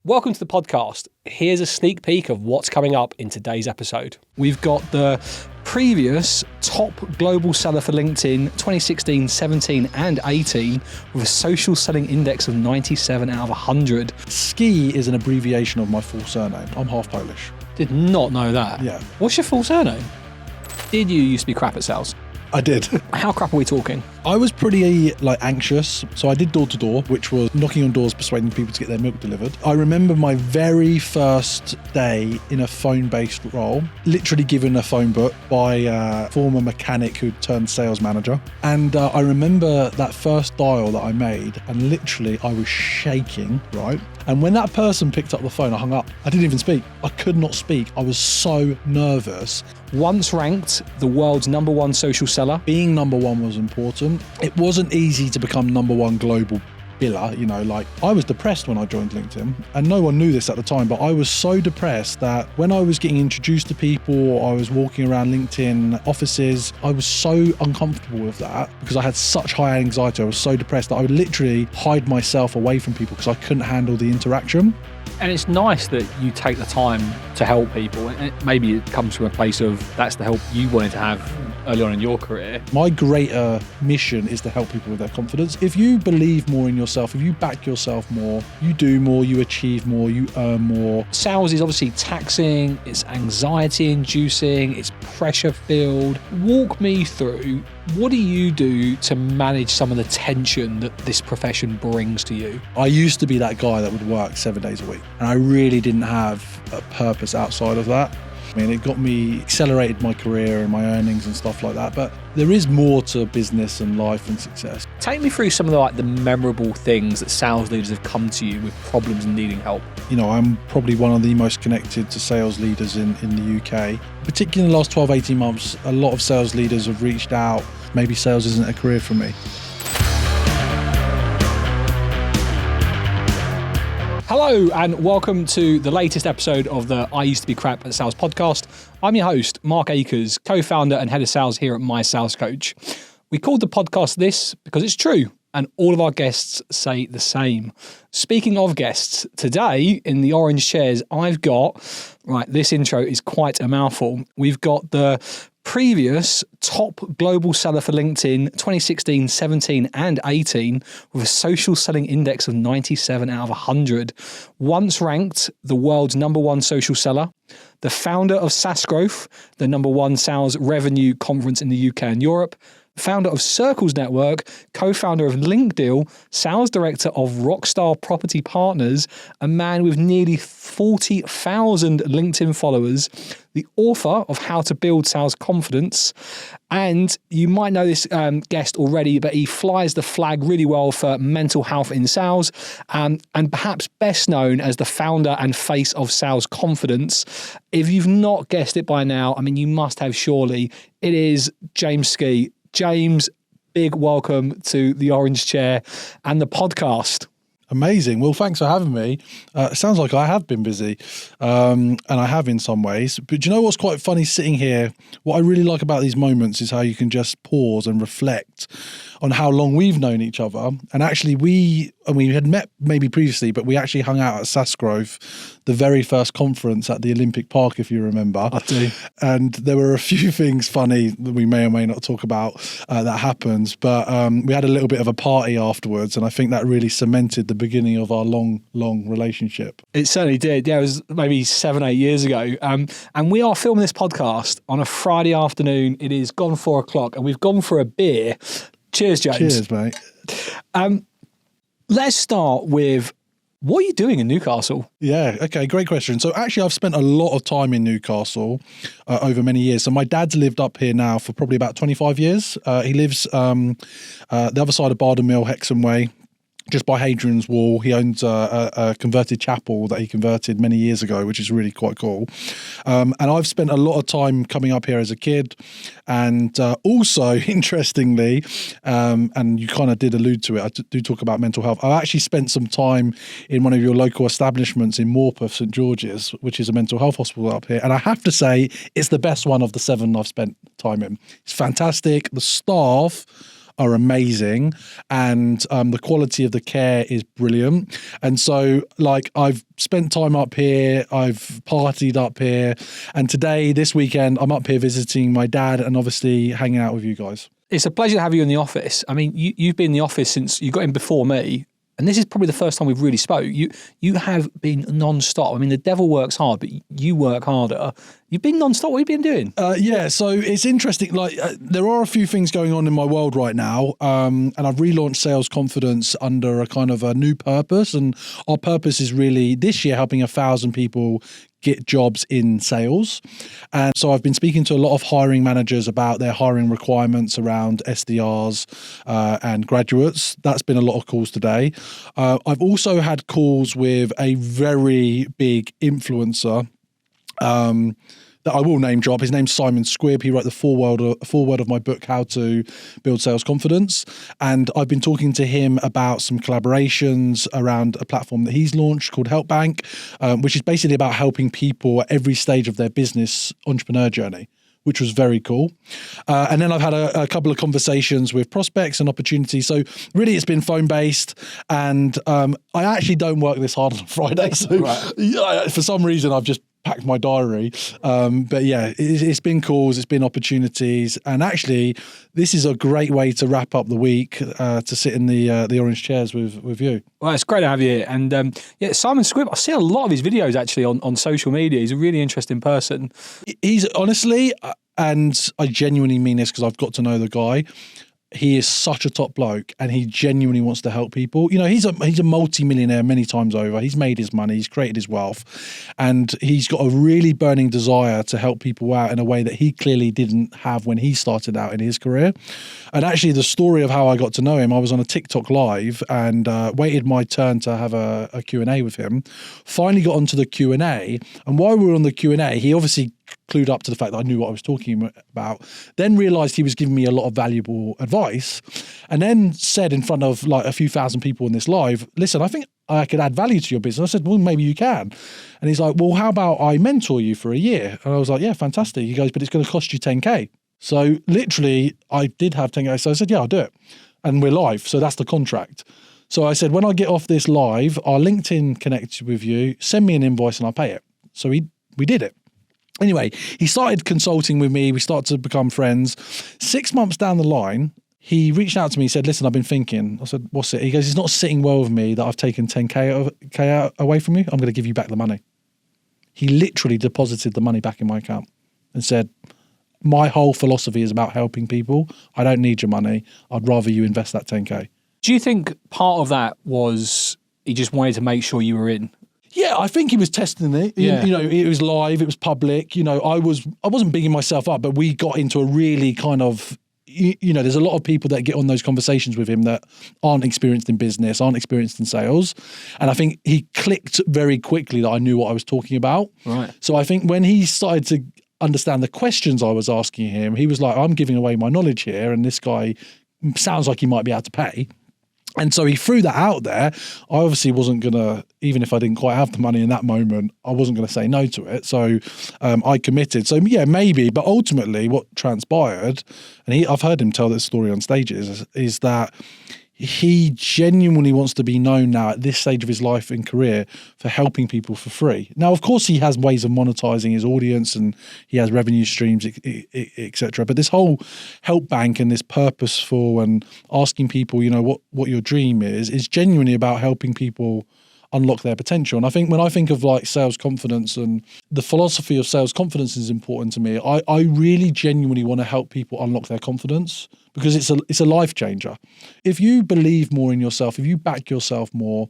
Welcome to the podcast. Here's a sneak peek of what's coming up in today's episode. We've got the previous top global seller for LinkedIn 2016, 17 and 18 with a social selling index of 97 out of 100. Ski is an abbreviation of my full surname. I'm half Polish. Did not know that. Yeah. What's your full surname? Did you used to be crap at sales? I did. How crap are we talking? I was pretty anxious, so I did door to door, which was knocking on doors, persuading people to get their milk delivered. I remember my very first day in a phone-based role, literally given a phone book by a former mechanic who turned sales manager. And I remember that first dial that I made, and literally I was shaking, right? And when that person picked up the phone, I hung up. I didn't even speak. I could not speak. I was so nervous. Once ranked the world's number one social seller. Being number one was important. It wasn't easy to become number one global biller, I was depressed when I joined LinkedIn, and no one knew this at the time, but I was so depressed that when I was getting introduced to people, I was walking around LinkedIn offices, I was so uncomfortable with that because I had such high anxiety. I was so depressed that I would literally hide myself away from people because I couldn't handle the interaction. And it's nice that you take the time to help people. And maybe it comes from a place of that's the help you wanted to have early on in your career. My greater mission is to help people with their confidence. If you believe more in yourself, if you back yourself more, you do more, you achieve more, you earn more. Sales is obviously taxing, it's anxiety inducing, it's pressure filled. Walk me through, what do you do to manage some of the tension that this profession brings to you? I used to be that guy that would work 7 days a week, and I really didn't have a purpose outside of that. I mean, it got me, accelerated my career and my earnings and stuff like that, but there is more to business and life and success. Take me through some of the memorable things that sales leaders have come to you with problems and needing help. I'm probably one of the most connected to sales leaders in the UK. Particularly in the last 12, 18 months, a lot of sales leaders have reached out. Maybe sales isn't a career for me. Hello and welcome to the latest episode of the I Used to Be Crap at Sales podcast. I'm your host, Mark Akers, co-founder and head of sales here at MySalesCoach. We called the podcast this because it's true and all of our guests say the same. Speaking of guests, today in the orange chairs I've got, this intro is quite a mouthful. We've got the previous top global seller for LinkedIn 2016, 17 and 18 with a social selling index of 97 out of 100. Once ranked the world's number one social seller, the founder of SaaS Growth, the number one sales revenue conference in the UK and Europe, founder of Circles Network, co-founder of LinkDeal, sales director of Rockstar Property Partners, a man with nearly 40,000 LinkedIn followers, the author of How to Build Sales Confidence, and you might know this guest already, but he flies the flag really well for mental health in sales, and perhaps best known as the founder and face of Sales Confidence. If you've not guessed it by now, you must have surely. It is James Ski. James, big welcome to the Orange Chair and the podcast. Amazing. Well, thanks for having me. It sounds like I have been busy, and I have in some ways. But do you know what's quite funny sitting here? What I really like about these moments is how you can just pause and reflect on how long we've known each other. And actually we had met maybe previously, but we actually hung out at SaaS Growth, the very first conference at the Olympic Park, if you remember. I do. And there were a few things funny that we may or may not talk about that happened. But we had a little bit of a party afterwards, and I think that really cemented the beginning of our long relationship. It certainly did. Yeah, it was maybe 7-8 years ago. And we are filming this podcast on a Friday afternoon. It is gone 4 o'clock and we've gone for a beer. Cheers, James. Cheers, mate. Let's start with, what are you doing in Newcastle? Yeah, okay, great question. So actually I've spent a lot of time in Newcastle over many years. So my dad's lived up here now for probably about 25 years. He lives the other side of Bardon Mill, Hexham Way, just by Hadrian's Wall. He owns a converted chapel that he converted many years ago, which is really quite cool. And I've spent a lot of time coming up here as a kid. And also, interestingly, and you kind of did allude to it, I do talk about mental health. I actually spent some time in one of your local establishments in Morpeth, St George's, which is a mental health hospital up here. And I have to say, it's the best one of the 7 I've spent time in. It's fantastic. The staff are amazing, and the quality of the care is brilliant. And so, like, I've spent time up here, I've partied up here, and today, this weekend, I'm up here visiting my dad and obviously hanging out with you guys. It's a pleasure to have you in the office. I mean, you've been in the office since you got in before me, and this is probably the first time we've really spoke. You have been non-stop. I mean, the devil works hard, but you work harder. You've been non-stop. What have you been doing? Yeah, so it's interesting. Like, there are a few things going on in my world right now, and I've relaunched Sales Confidence under a kind of a new purpose. And our purpose is really this year helping 1,000 people get jobs in sales. And so I've been speaking to a lot of hiring managers about their hiring requirements around SDRs and graduates. That's been a lot of calls today. I've also had calls with a very big influencer that I will name drop. His name's Simon Squibb. He wrote the foreword of my book, How to Build Sales Confidence. And I've been talking to him about some collaborations around a platform that he's launched called Help Bank, which is basically about helping people at every stage of their business entrepreneur journey, which was very cool. And then I've had a couple of conversations with prospects and opportunities. So really it's been phone-based, and I actually don't work this hard on a Friday. So right. For some reason I've just packed my diary. But yeah, it's been calls, it's been opportunities. And actually, this is a great way to wrap up the week, to sit in the orange chairs with you. Well, it's great to have you here. And yeah, Simon Squibb, I see a lot of his videos actually on social media. He's a really interesting person. He's honestly, and I genuinely mean this because I've got to know the guy, he is such a top bloke, and he genuinely wants to help people. You know, he's a multi-millionaire many times over. He's made his money, he's created his wealth, and he's got a really burning desire to help people out in a way that he clearly didn't have when he started out in his career. And actually, the story of how I got to know him, I was on a TikTok live and waited my turn to have a Q&A with him. Finally got onto the Q&A, and while we were on the Q&A, he obviously clued up to the fact that I knew what I was talking about, then realized he was giving me a lot of valuable advice, and then said in front of like a few thousand people in this live, listen, I think I could add value to your business. I said, well, maybe you can. And he's like, well, how about I mentor you for a year? And I was like, yeah, fantastic. He goes, but it's going to cost you 10K. So literally I did have 10K. So I said, yeah, I'll do it. And we're live. So that's the contract. So I said, when I get off this live, our LinkedIn connects with you, send me an invoice and I'll pay it. So we did it. Anyway, he started consulting with me. We started to become friends. 6 months down the line, he reached out to me. He said, listen, I've been thinking. I said, what's it? He goes, it's not sitting well with me that I've taken 10K away from you. I'm going to give you back the money. He literally deposited the money back in my account and said, my whole philosophy is about helping people. I don't need your money. I'd rather you invest that 10K. Do you think part of that was he just wanted to make sure you were in? Yeah, I think he was testing it. Yeah. You know, it was live, it was public. You know, I wasn't bigging myself up, but we got into a really kind of, you know, there's a lot of people that get on those conversations with him that aren't experienced in business, aren't experienced in sales. And I think he clicked very quickly that I knew what I was talking about. Right. So I think when he started to understand the questions I was asking him, he was like, I'm giving away my knowledge here, and this guy sounds like he might be able to pay. And so he threw that out there. I obviously wasn't going to, even if I didn't quite have the money in that moment, I wasn't going to say no to it. So I committed. So yeah, maybe, but ultimately what transpired, and I've heard him tell this story on stages, is that he genuinely wants to be known now at this stage of his life and career for helping people for free. Now, of course, he has ways of monetizing his audience and he has revenue streams, etc. But this whole help bank and this purposeful and asking people, you know, what your dream is genuinely about helping people unlock their potential. And I think when I think of like sales confidence, and the philosophy of sales confidence is important to me, I really genuinely want to help people unlock their confidence, because it's a life changer. If you believe more in yourself, if you back yourself more,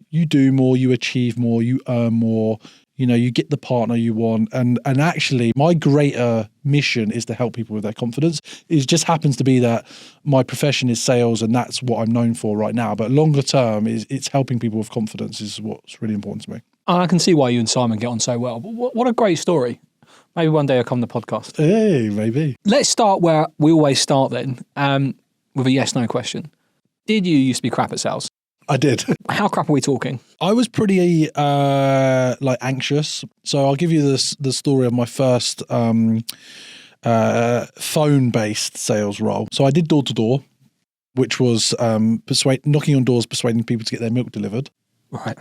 you do more, you achieve more, you earn more, you know, you get the partner you want. And actually my greater mission is to help people with their confidence. It just happens to be that my profession is sales and that's what I'm known for right now. But longer term, it's helping people with confidence is what's really important to me. I can see why you and Simon get on so well. But what a great story. Maybe one day I'll come on the podcast. Hey, maybe. Let's start where we always start then, with a yes/no question. Did you used to be crap at sales? I did. How crap are we talking? I was pretty anxious. So I'll give you the story of my first phone-based sales role. So I did door-to-door. which was knocking on doors, persuading people to get their milk delivered. Right.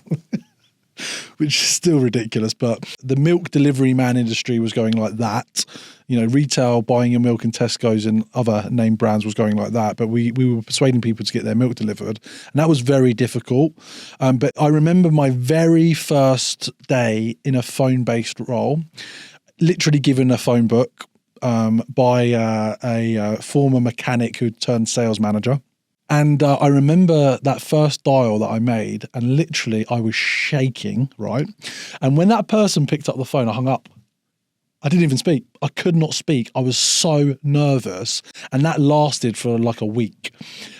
Which is still ridiculous, but the milk delivery man industry was going like that. Retail, buying your milk in Tesco's and other name brands was going like that. But we were persuading people to get their milk delivered. And that was very difficult. But I remember my very first day in a phone-based role, literally given a phone book by a former mechanic who turned sales manager. And I remember that first dial that I made, and literally I was shaking, right? And when that person picked up the phone, I hung up. I didn't even speak. I could not speak. I was so nervous. And that lasted for like a week.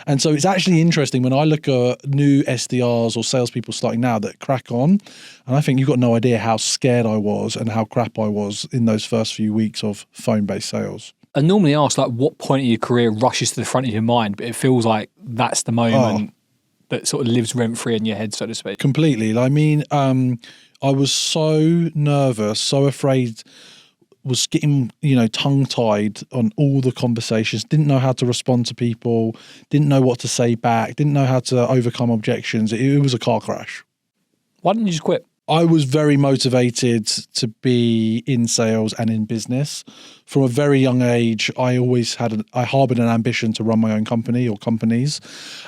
And so it's actually interesting when I look at new SDRs or salespeople starting now that crack on. And I think you've got no idea how scared I was and how crap I was in those first few weeks of phone-based sales. I normally ask, like, what point of your career rushes to the front of your mind, but it feels like that's the moment that sort of lives rent-free in your head, so to speak. Completely. I mean, I was so nervous, so afraid, was getting, tongue-tied on all the conversations, didn't know how to respond to people, didn't know what to say back, didn't know how to overcome objections. It was a car crash. Why didn't you just quit? I was very motivated to be in sales and in business. From a very young age, I harbored an ambition to run my own company or companies.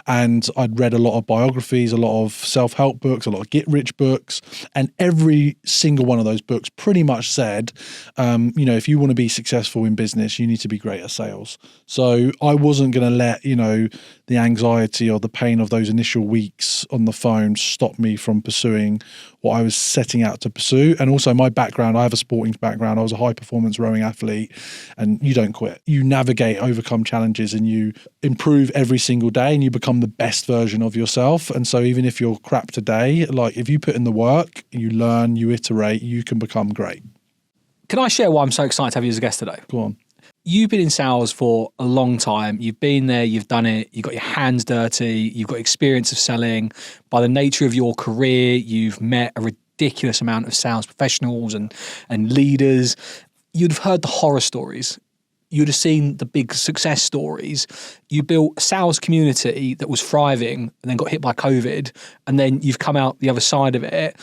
And I'd read a lot of biographies, a lot of self-help books, a lot of get-rich books. And every single one of those books pretty much said, if you want to be successful in business, you need to be great at sales. So I wasn't going to let, the anxiety or the pain of those initial weeks on the phone stop me from pursuing what I was setting out to pursue. And also my background, I have a sporting background. I was a high performance rowing athlete, and you don't quit. You navigate, overcome challenges, and you improve every single day, and you become the best version of yourself. And so even if you're crap today, like if you put in the work, you learn, you iterate, you can become great. Can I share why I'm so excited to have you as a guest today? Go on. You've been in sales for a long time. You've been there, you've done it, you've got your hands dirty, you've got experience of selling. By the nature of your career, you've met a ridiculous amount of sales professionals and leaders. You'd have heard the horror stories. You'd have seen the big success stories. You built a sales community that was thriving and then got hit by COVID, and then you've come out the other side of it.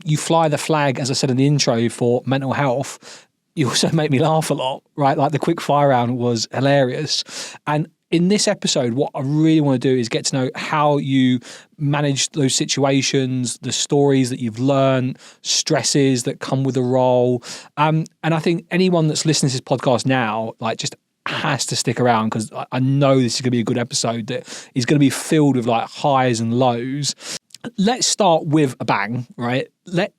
You fly the flag, as I said in the intro, for mental health. You also make me laugh a lot, right? Like the quick fire round was hilarious. And in this episode, what I really want to do is get to know how you manage those situations, the stories that you've learned, stresses that come with the role. And I think anyone that's listening to this podcast now, like, just has to stick around, because I know this is going to be a good episode that is going to be filled with like highs and lows. Let's start with a bang, right?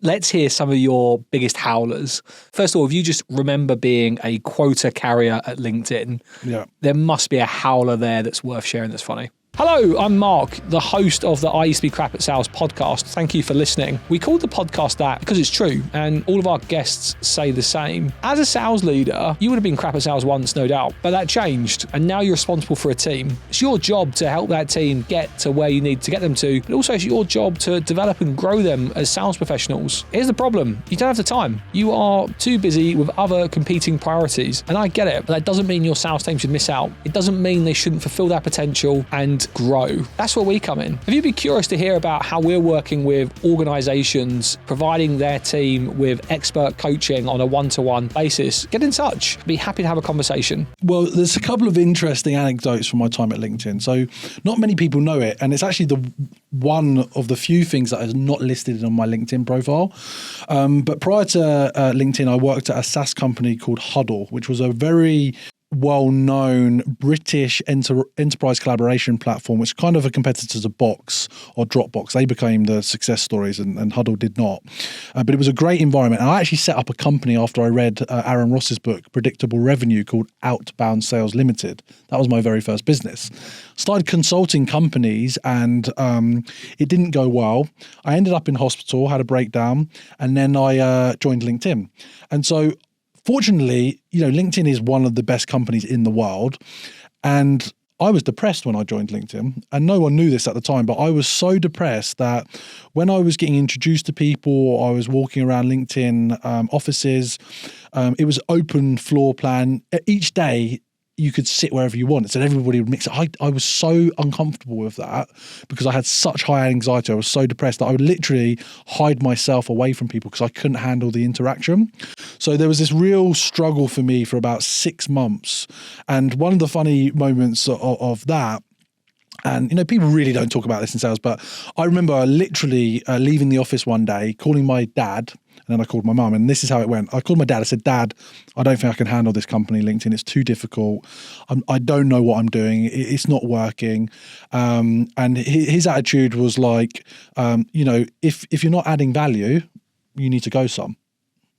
Let's hear some of your biggest howlers. First of all, if you just remember being a quota carrier at LinkedIn, there must be a howler there that's worth sharing that's funny. Hello, I'm Mark, the host of the I Used to Be Crap at Sales podcast. Thank you for listening. We called the podcast that because it's true, and all of our guests say the same. As a sales leader, you would have been crap at sales once, no doubt, but that changed, and now you're responsible for a team. It's your job to help that team get to where you need to get them to, but also it's your job to develop and grow them as sales professionals. Here's the problem. You don't have the time. You are too busy with other competing priorities, and I get it, but that doesn't mean your sales team should miss out. It doesn't mean they shouldn't fulfill their potential and grow. That's where we come in. If you'd be curious to hear about how we're working with organizations, providing their team with expert coaching on a one-to-one basis, get in touch. Be happy to have a conversation. Well, there's a couple of interesting anecdotes from my time at LinkedIn. So not many people know it, and it's actually the one of the few things that is not listed on my LinkedIn profile. But prior to LinkedIn, I worked at a SaaS company called Huddle, which was a very well-known British enterprise collaboration platform, which is kind of a competitor to Box or Dropbox. They became the success stories, and Huddle did not. But it was a great environment. And I actually set up a company after I read Aaron Ross's book, Predictable Revenue, called Outbound Sales Limited. That was my very first business. Started consulting companies, and it didn't go well. I ended up in hospital, had a breakdown, and then I joined LinkedIn. And so fortunately, LinkedIn is one of the best companies in the world. And I was depressed when I joined LinkedIn, and no one knew this at the time, but I was so depressed that when I was getting introduced to people, I was walking around LinkedIn offices, it was open floor plan. Each day, you could sit wherever you want. It said everybody would mix it. I was so uncomfortable with that because I had such high anxiety. I was so depressed that I would literally hide myself away from people because I couldn't handle the interaction. So there was this real struggle for me for about 6 months. And one of the funny moments of that, and, you know, people really don't talk about this in sales, but I remember literally leaving the office one day, calling my dad, and then I called my mum, and this is how it went. I called my dad. I said, Dad, I don't think I can handle this company, LinkedIn. It's too difficult. I don't know what I'm doing. It's not working. And his attitude was like, you know, if you're not adding value, you need to go some.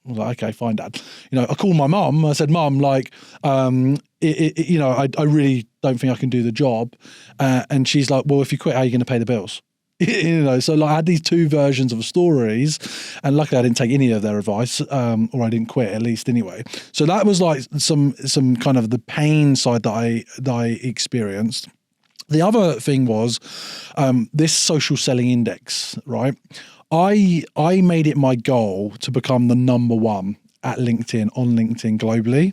I was like, okay, fine, Dad. You know, I called my mum. I said, Mum, like, you know, I really don't think I can do the job. And she's like, well, if you quit, how are you going to pay the bills? You know, so like I had these two versions of stories, and luckily I didn't take any of their advice, or I didn't quit, at least anyway. So that was like some kind of the pain side that I experienced. The other thing was this social selling index, right? I made it my goal to become the number one at LinkedIn, on LinkedIn globally.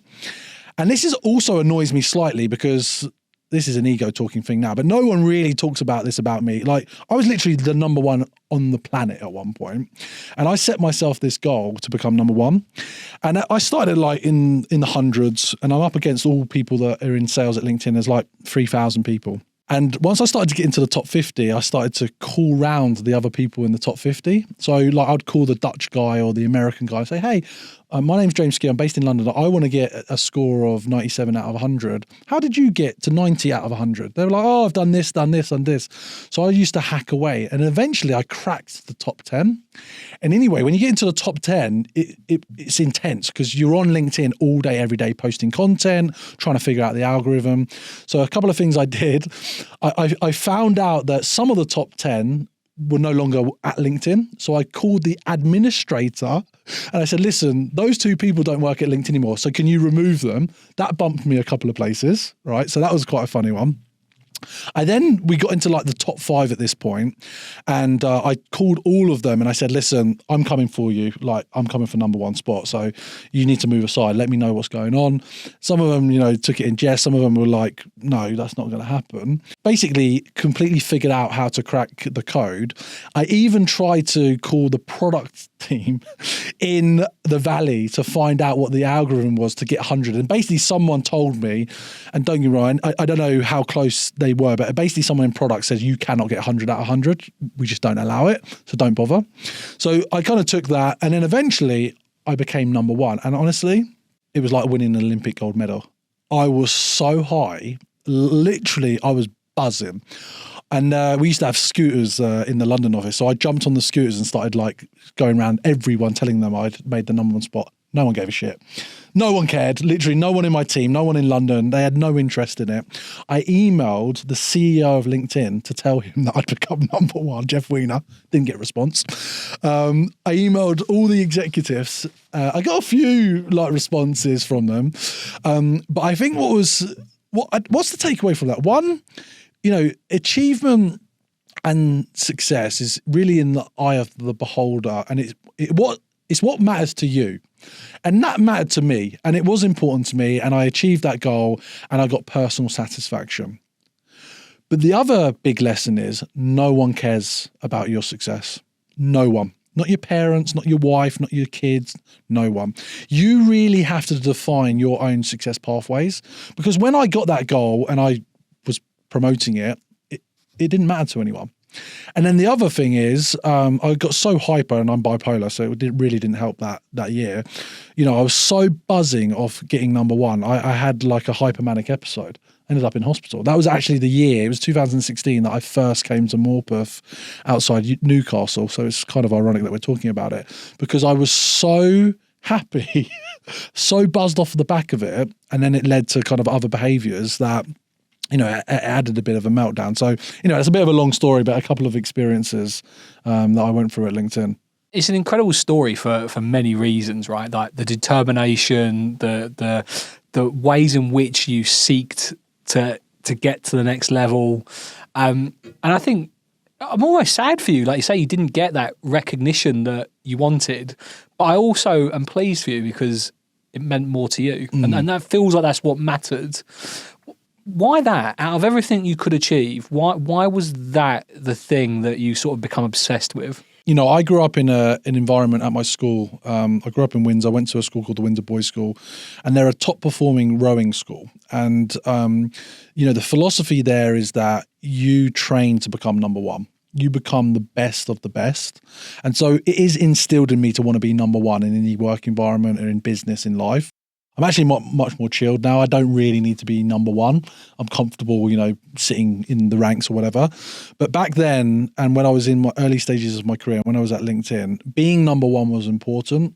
And this is also annoys me slightly because this is an ego talking thing now, but no one really talks about this about me. Like, I was literally the number one on the planet at one point, and I set myself this goal to become number one. And I started like in the hundreds, and I'm up against all people that are in sales at LinkedIn. There's like 3,000 people. And once I started to get into the top 50, I started to call round the other people in the top 50. So like I'd call the Dutch guy or the American guy and say, hey, my name's James Ski. I'm based in London. I want to get a score of 97 out of 100. How did you get to 90 out of 100? They were like, oh, I've done this, done this, done this. So I used to hack away. And eventually I cracked the top 10. And anyway, when you get into the top 10, it's intense because you're on LinkedIn all day, every day, posting content, trying to figure out the algorithm. So a couple of things I did. I found out that some of the top 10 were no longer at LinkedIn. So I called the administrator and I said, listen, those two people don't work at LinkedIn anymore. So can you remove them? That bumped me a couple of places, right? So that was quite a funny one. We got into like the top 5 at this point, and I called all of them and I said, listen, I'm coming for you. Like, I'm coming for number one spot. So you need to move aside. Let me know what's going on. Some of them, you know, took it in jest. Some of them were like, no, that's not going to happen. Basically completely figured out how to crack the code. I even tried to call the product team in the Valley to find out what the algorithm was to get 100. And basically someone told me, and don't get me wrong, I don't know how close they were, but basically someone in product says you cannot get 100 out of 100. We just don't allow it. So don't bother. So I kind of took that, and then eventually I became number one. And honestly, it was like winning an Olympic gold medal. I was so high. Literally, I was buzzing. And we used to have scooters in the London office. So I jumped on the scooters and started like going around everyone telling them I'd made the number one spot. No one gave a shit. No one cared. Literally no one in my team, no one in London. They had no interest in it. I emailed the CEO of LinkedIn to tell him that I'd become number one, Jeff Weiner. Didn't get a response. I emailed all the executives. I got a few like responses from them. But I think what's the takeaway from that? One, you know, achievement and success is really in the eye of the beholder, and it's what matters to you. And that mattered to me, and it was important to me, and I achieved that goal, and I got personal satisfaction. But the other big lesson is no one cares about your success. No one. Not your parents, not your wife, not your kids, no one. You really have to define your own success pathways, because when I got that goal and I was promoting it didn't matter to anyone. And then the other thing is, I got so hyper, and I'm bipolar, so it really didn't help that year. You know, I was so buzzing off getting number one. I had like a hypermanic episode. Ended up in hospital. That was actually the year, it was 2016, that I first came to Morpeth outside Newcastle. So it's kind of ironic that we're talking about it, because I was so happy, so buzzed off the back of it. And then it led to kind of other behaviors that, you know, it added a bit of a meltdown. So, you know, it's a bit of a long story, but a couple of experiences that I went through at LinkedIn. It's an incredible story for many reasons, right? Like the determination, the ways in which you seeked to get to the next level. And I think I'm almost sad for you. Like you say, you didn't get that recognition that you wanted, but I also am pleased for you, because it meant more to you. And that feels like that's what mattered. Why that? Out of everything you could achieve, why was that the thing that you sort of become obsessed with? You know, I grew up in an environment at my school. I grew up in Windsor. I went to a school called the Windsor Boys School, and they're a top-performing rowing school. And, you know, the philosophy there is that you train to become number one. You become the best of the best. And so it is instilled in me to want to be number one in any work environment or in business, in life. I'm actually much more chilled now. I don't really need to be number one. I'm comfortable, you know, sitting in the ranks or whatever. But back then, and when I was in my early stages of my career, when I was at LinkedIn, being number one was important.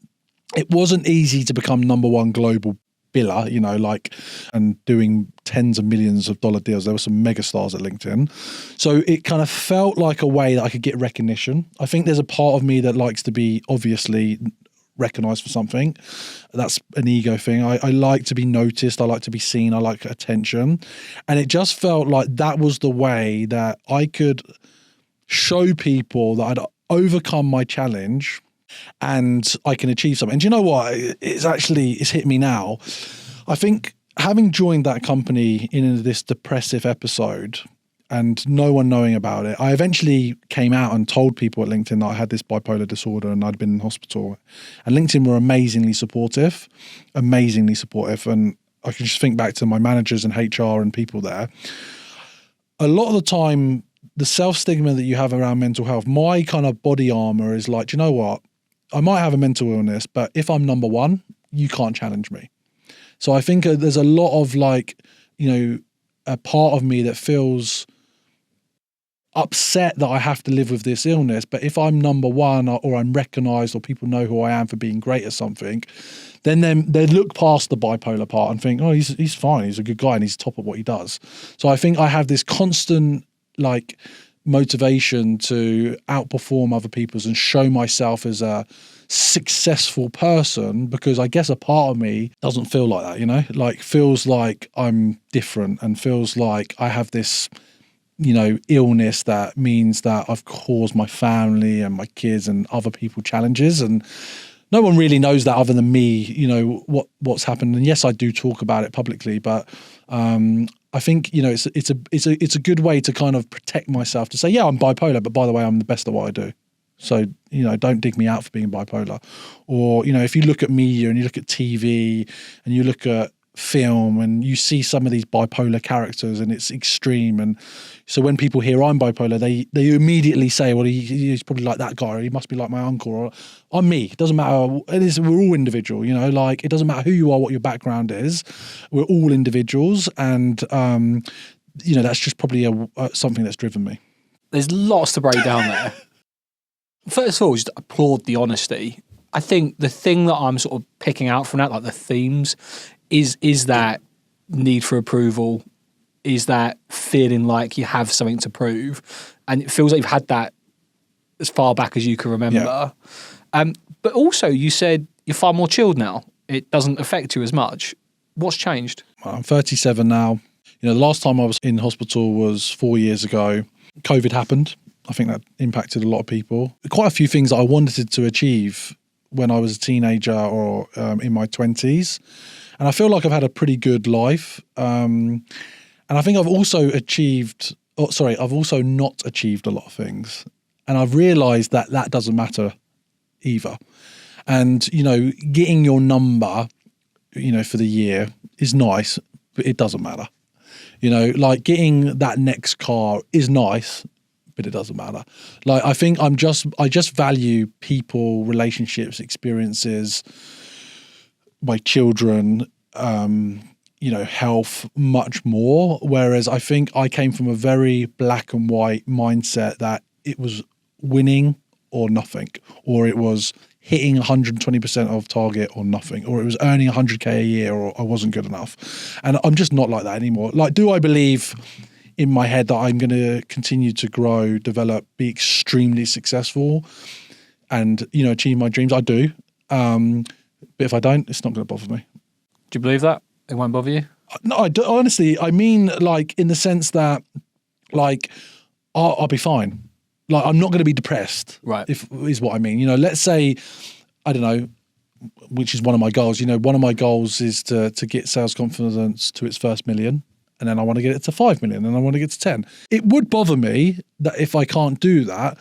It wasn't easy to become number one global biller, you know, like, and doing tens of millions of dollar deals. There were some mega stars at LinkedIn. So it kind of felt like a way that I could get recognition. I think there's a part of me that likes to be obviously recognized for something. That's an ego thing. I like to be noticed. I like to be seen. I like attention. And it just felt like that was the way that I could show people that I'd overcome my challenge and I can achieve something. And do you know what? It's hit me now. I think having joined that company in this depressive episode and no one knowing about it, I eventually came out and told people at LinkedIn that I had this bipolar disorder and I'd been in hospital. And LinkedIn were amazingly supportive. And I can just think back to my managers and HR and people there. A lot of the time, the self-stigma that you have around mental health, my kind of body armor is like, do you know what? I might have a mental illness, but if I'm number one, you can't challenge me. So I think there's a lot of like, you know, a part of me that feels upset that I have to live with this illness. But if I'm number one or I'm recognized or people know who I am for being great at something, then they look past the bipolar part and think, oh, he's fine. He's a good guy and he's top of what he does. So I think I have this constant like motivation to outperform other people's and show myself as a successful person, because I guess a part of me doesn't feel like that, you know, like feels like I'm different and feels like I have this, you know, illness that means that I've caused my family and my kids and other people challenges, and no one really knows that other than me, you know, what's happened. And yes, I do talk about it publicly, but I think, you know, it's a good way to kind of protect myself, to say, yeah, I'm bipolar, but by the way, I'm the best at what I do. So, you know, don't dig me out for being bipolar. Or, you know, if you look at media and you look at TV and you look at film and you see some of these bipolar characters and it's extreme, and so when people hear I'm bipolar, they immediately say, well, he's probably like that guy, or he must be like my uncle, or I'm me. It doesn't matter. We're all individual, you know, like it doesn't matter who you are, what your background is. We're all individuals, and you know, that's just probably something that's driven me. There's lots to break down there. First of all, just applaud the honesty. I think the thing that I'm sort of picking out from that, like the themes, is that need for approval, is that feeling like you have something to prove. And it feels like you've had that as far back as you can remember. Yeah. But also you said you're far more chilled now. It doesn't affect you as much. What's changed? I'm 37 now. You know, the last time I was in hospital was 4 years ago. COVID happened. I think that impacted a lot of people. Quite a few things that I wanted to achieve when I was a teenager or in my 20s. And I feel like I've had a pretty good life. And I think I've also I've also not achieved a lot of things. And I've realized that that doesn't matter either. And, you know, getting your number, you know, for the year is nice, but it doesn't matter. You know, like getting that next car is nice, but it doesn't matter. Like, I think I just value people, relationships, experiences, my children, you know, health much more. Whereas I think I came from a very black and white mindset that it was winning or nothing, or it was hitting 120% of target or nothing, or it was earning 100K a year, or I wasn't good enough. And I'm just not like that anymore. Like, do I believe in my head that I'm going to continue to grow, develop, be extremely successful and, you know, achieve my dreams? I do. But if I don't, it's not going to bother me. Do you believe that? It won't bother you? No, I do, honestly. I mean, like, in the sense that, like, I'll be fine. Like, I'm not going to be depressed. Right. Is what I mean. You know, let's say, I don't know, which is one of my goals. One of my goals is to get sales confidence to its first million. And then I want to get it to 5 million, and I want to get to 10. It would bother me that if I can't do that,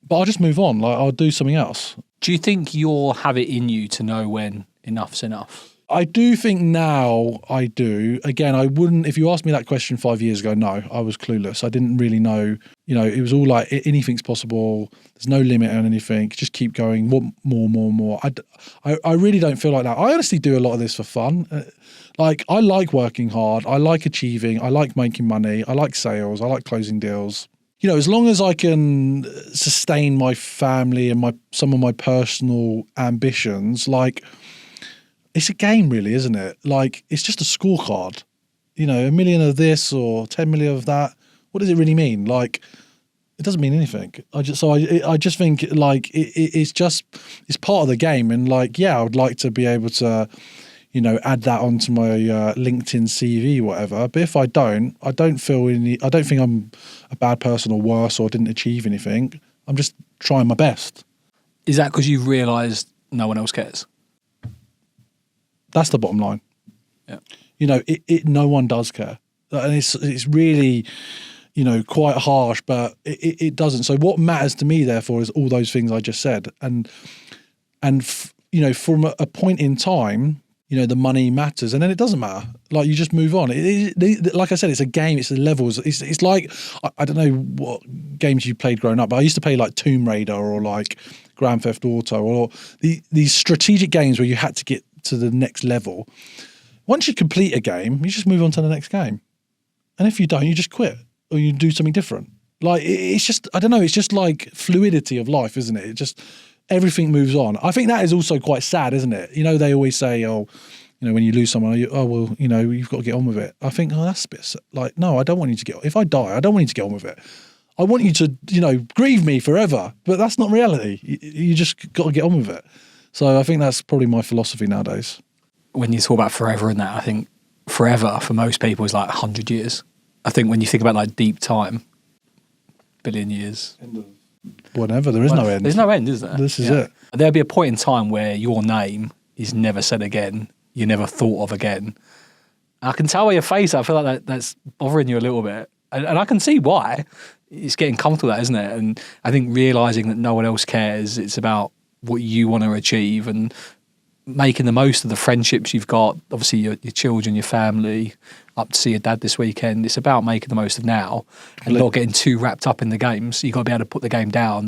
but I'll just move on. Like, I'll do something else. Do you think you'll have it in you to know when enough's enough? I do think now I do. Again, I wouldn't, if you asked me that question 5 years ago, no, I was clueless. I didn't really know, it was all like anything's possible. There's no limit on anything. Just keep going, more. I really don't feel like that. I honestly do a lot of this for fun. I like working hard. I like achieving. I like making money. I like sales. I like closing deals. As long as I can sustain my family and some of my personal ambitions, it's a game really, isn't it? It's just a scorecard. A million of this or 10 million of that. What does it really mean? It doesn't mean anything. I just think it's part of the game. And I would like to be able to, add that onto my LinkedIn CV, whatever. But if I don't think I'm a bad person or worse or didn't achieve anything. I'm just trying my best. Is that because you've realised no one else cares? That's the bottom line. Yeah. No one does care. And it's really, quite harsh, but it doesn't. So what matters to me, therefore, is all those things I just said. And from a point in time, the money matters, and then it doesn't matter. You just move on. Like I said, it's a game. It's the levels. It's like, I don't know what games you played growing up, but I used to play Tomb Raider or Grand Theft Auto or these strategic games where you had to get to the next level. Once you complete a game, you just move on to the next game. And if you don't, you just quit or you do something different. It's just, I don't know, it's just fluidity of life, isn't it? It just, everything moves on. I think that is also quite sad, isn't it? They always say, when you lose someone, you've got to get on with it. I think, that's a bit no, I don't want you to get, if I die, I don't want you to get on with it. I want you to, grieve me forever, but that's not reality. You just got to get on with it. So I think that's probably my philosophy nowadays. When you talk about forever and that, I think forever for most people is 100 years. I think when you think about deep time, billion years. Whatever, there is no end. There's no end, is there? This is it. There'll be a point in time where your name is never said again. You're never thought of again. I can tell by your face, I feel like that's bothering you a little bit. And I can see why. It's getting comfortable with that, isn't it? And I think realising that no one else cares, it's about what you want to achieve and making the most of the friendships you've got, obviously your children, your family, up to see your dad this weekend. It's about making the most of now and not getting too wrapped up in the games. You've got to be able to put the game down.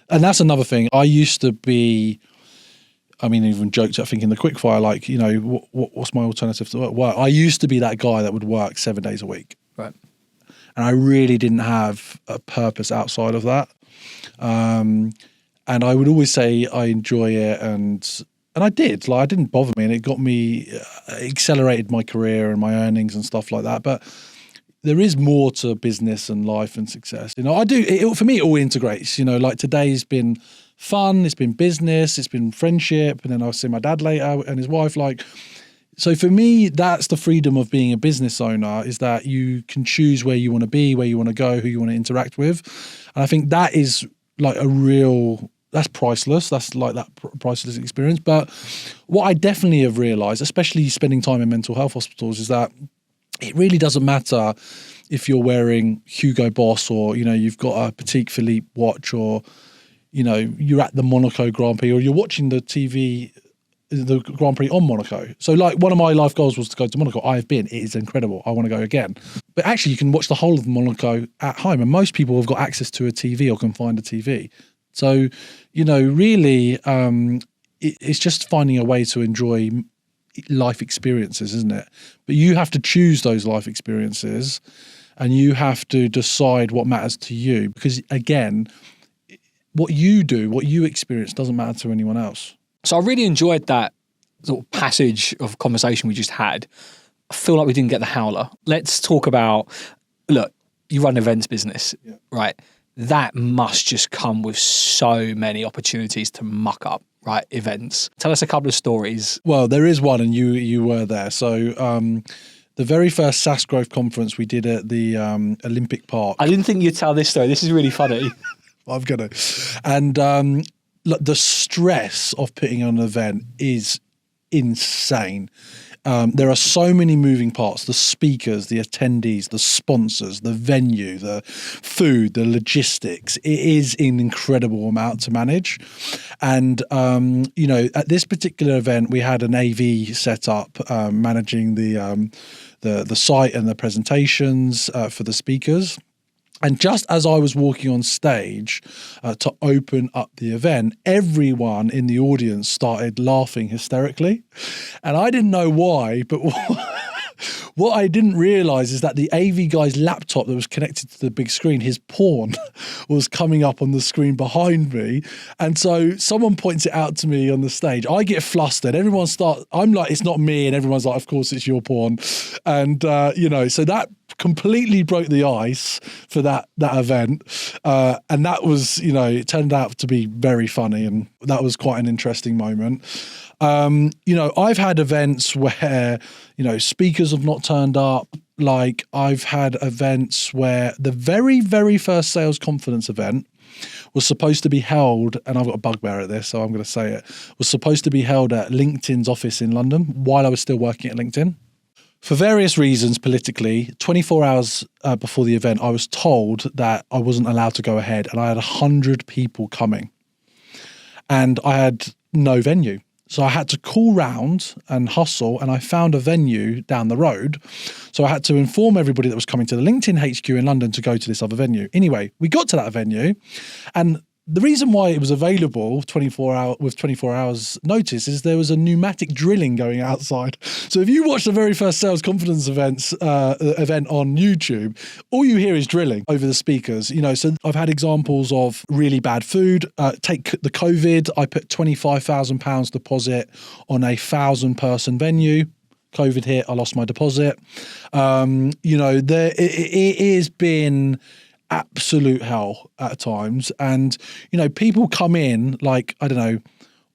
And that's another thing. I used to be, even joked at thinking the quickfire, what's my alternative to work? Well, I used to be that guy that would work 7 days a week. Right. And I really didn't have a purpose outside of that. And I would always say I enjoy it, and I did. It didn't bother me, and it got me, accelerated my career and my earnings and stuff like that. But there is more to business and life and success. I do. For me, it all integrates. Today's been fun. It's been business. It's been friendship, and then I'll see my dad later and his wife. So for me, that's the freedom of being a business owner, is that you can choose where you want to be, where you want to go, who you want to interact with, and I think that is that's priceless. That's that priceless experience. But what I definitely have realized, especially spending time in mental health hospitals, is that it really doesn't matter if you're wearing Hugo Boss or, you've got a Patek Philippe watch, or, you're at the Monaco Grand Prix, or you're watching the TV, the Grand Prix on Monaco. So one of my life goals was to go to Monaco. I have been. It is incredible. I want to go again. But actually you can watch the whole of Monaco at home, and most people have got access to a TV or can find a TV. So, really, it's just finding a way to enjoy life experiences, isn't it? But you have to choose those life experiences, and you have to decide what matters to you. Because, again, what you do, what you experience doesn't matter to anyone else. So I really enjoyed that sort of passage of conversation we just had. I feel like we didn't get the howler. Let's talk about, look, you run an events business, right? That must just come with so many opportunities to muck up, right? Events. Tell us a couple of stories. Well, there is one, and you were there. So the very first SaaS Growth conference we did at the Olympic Park. I didn't think you'd tell this story. This is really funny. I'm going to. And the stress of putting on an event is insane. There are so many moving parts: the speakers, the attendees, the sponsors, the venue, the food, the logistics. It is an incredible amount to manage. And, at this particular event, we had an AV set up, managing the site and the presentations for the speakers. And just as I was walking on stage to open up the event, everyone in the audience started laughing hysterically. And I didn't know why, but what I didn't realize is that the AV guy's laptop that was connected to the big screen, his porn was coming up on the screen behind me. And so someone points it out to me on the stage. I get flustered. I'm like, it's not me. And everyone's like, of course it's your porn. And, so that completely broke the ice for that event. And that was, it turned out to be very funny. And that was quite an interesting moment. I've had events where, speakers have not turned up. Like, I've had events where the very, very first sales confidence event was supposed to be held, and I've got a bugbear at this, so I'm going to say it, was supposed to be held at LinkedIn's office in London while I was still working at LinkedIn. For various reasons, politically, 24 hours before the event, I was told that I wasn't allowed to go ahead, and I had 100 people coming. And I had no venue. So I had to call round and hustle, and I found a venue down the road. So I had to inform everybody that was coming to the LinkedIn HQ in London to go to this other venue. Anyway, we got to that venue, and the reason why it was available 24 hours notice is there was a pneumatic drilling going outside. So if you watch the very first sales confidence event on YouTube, all you hear is drilling over the speakers. So I've had examples of really bad food. Take the COVID. I put £25,000 deposit on a 1,000-person venue. COVID hit. I lost my deposit. It has been absolute hell at times. And, people come in like, I don't know,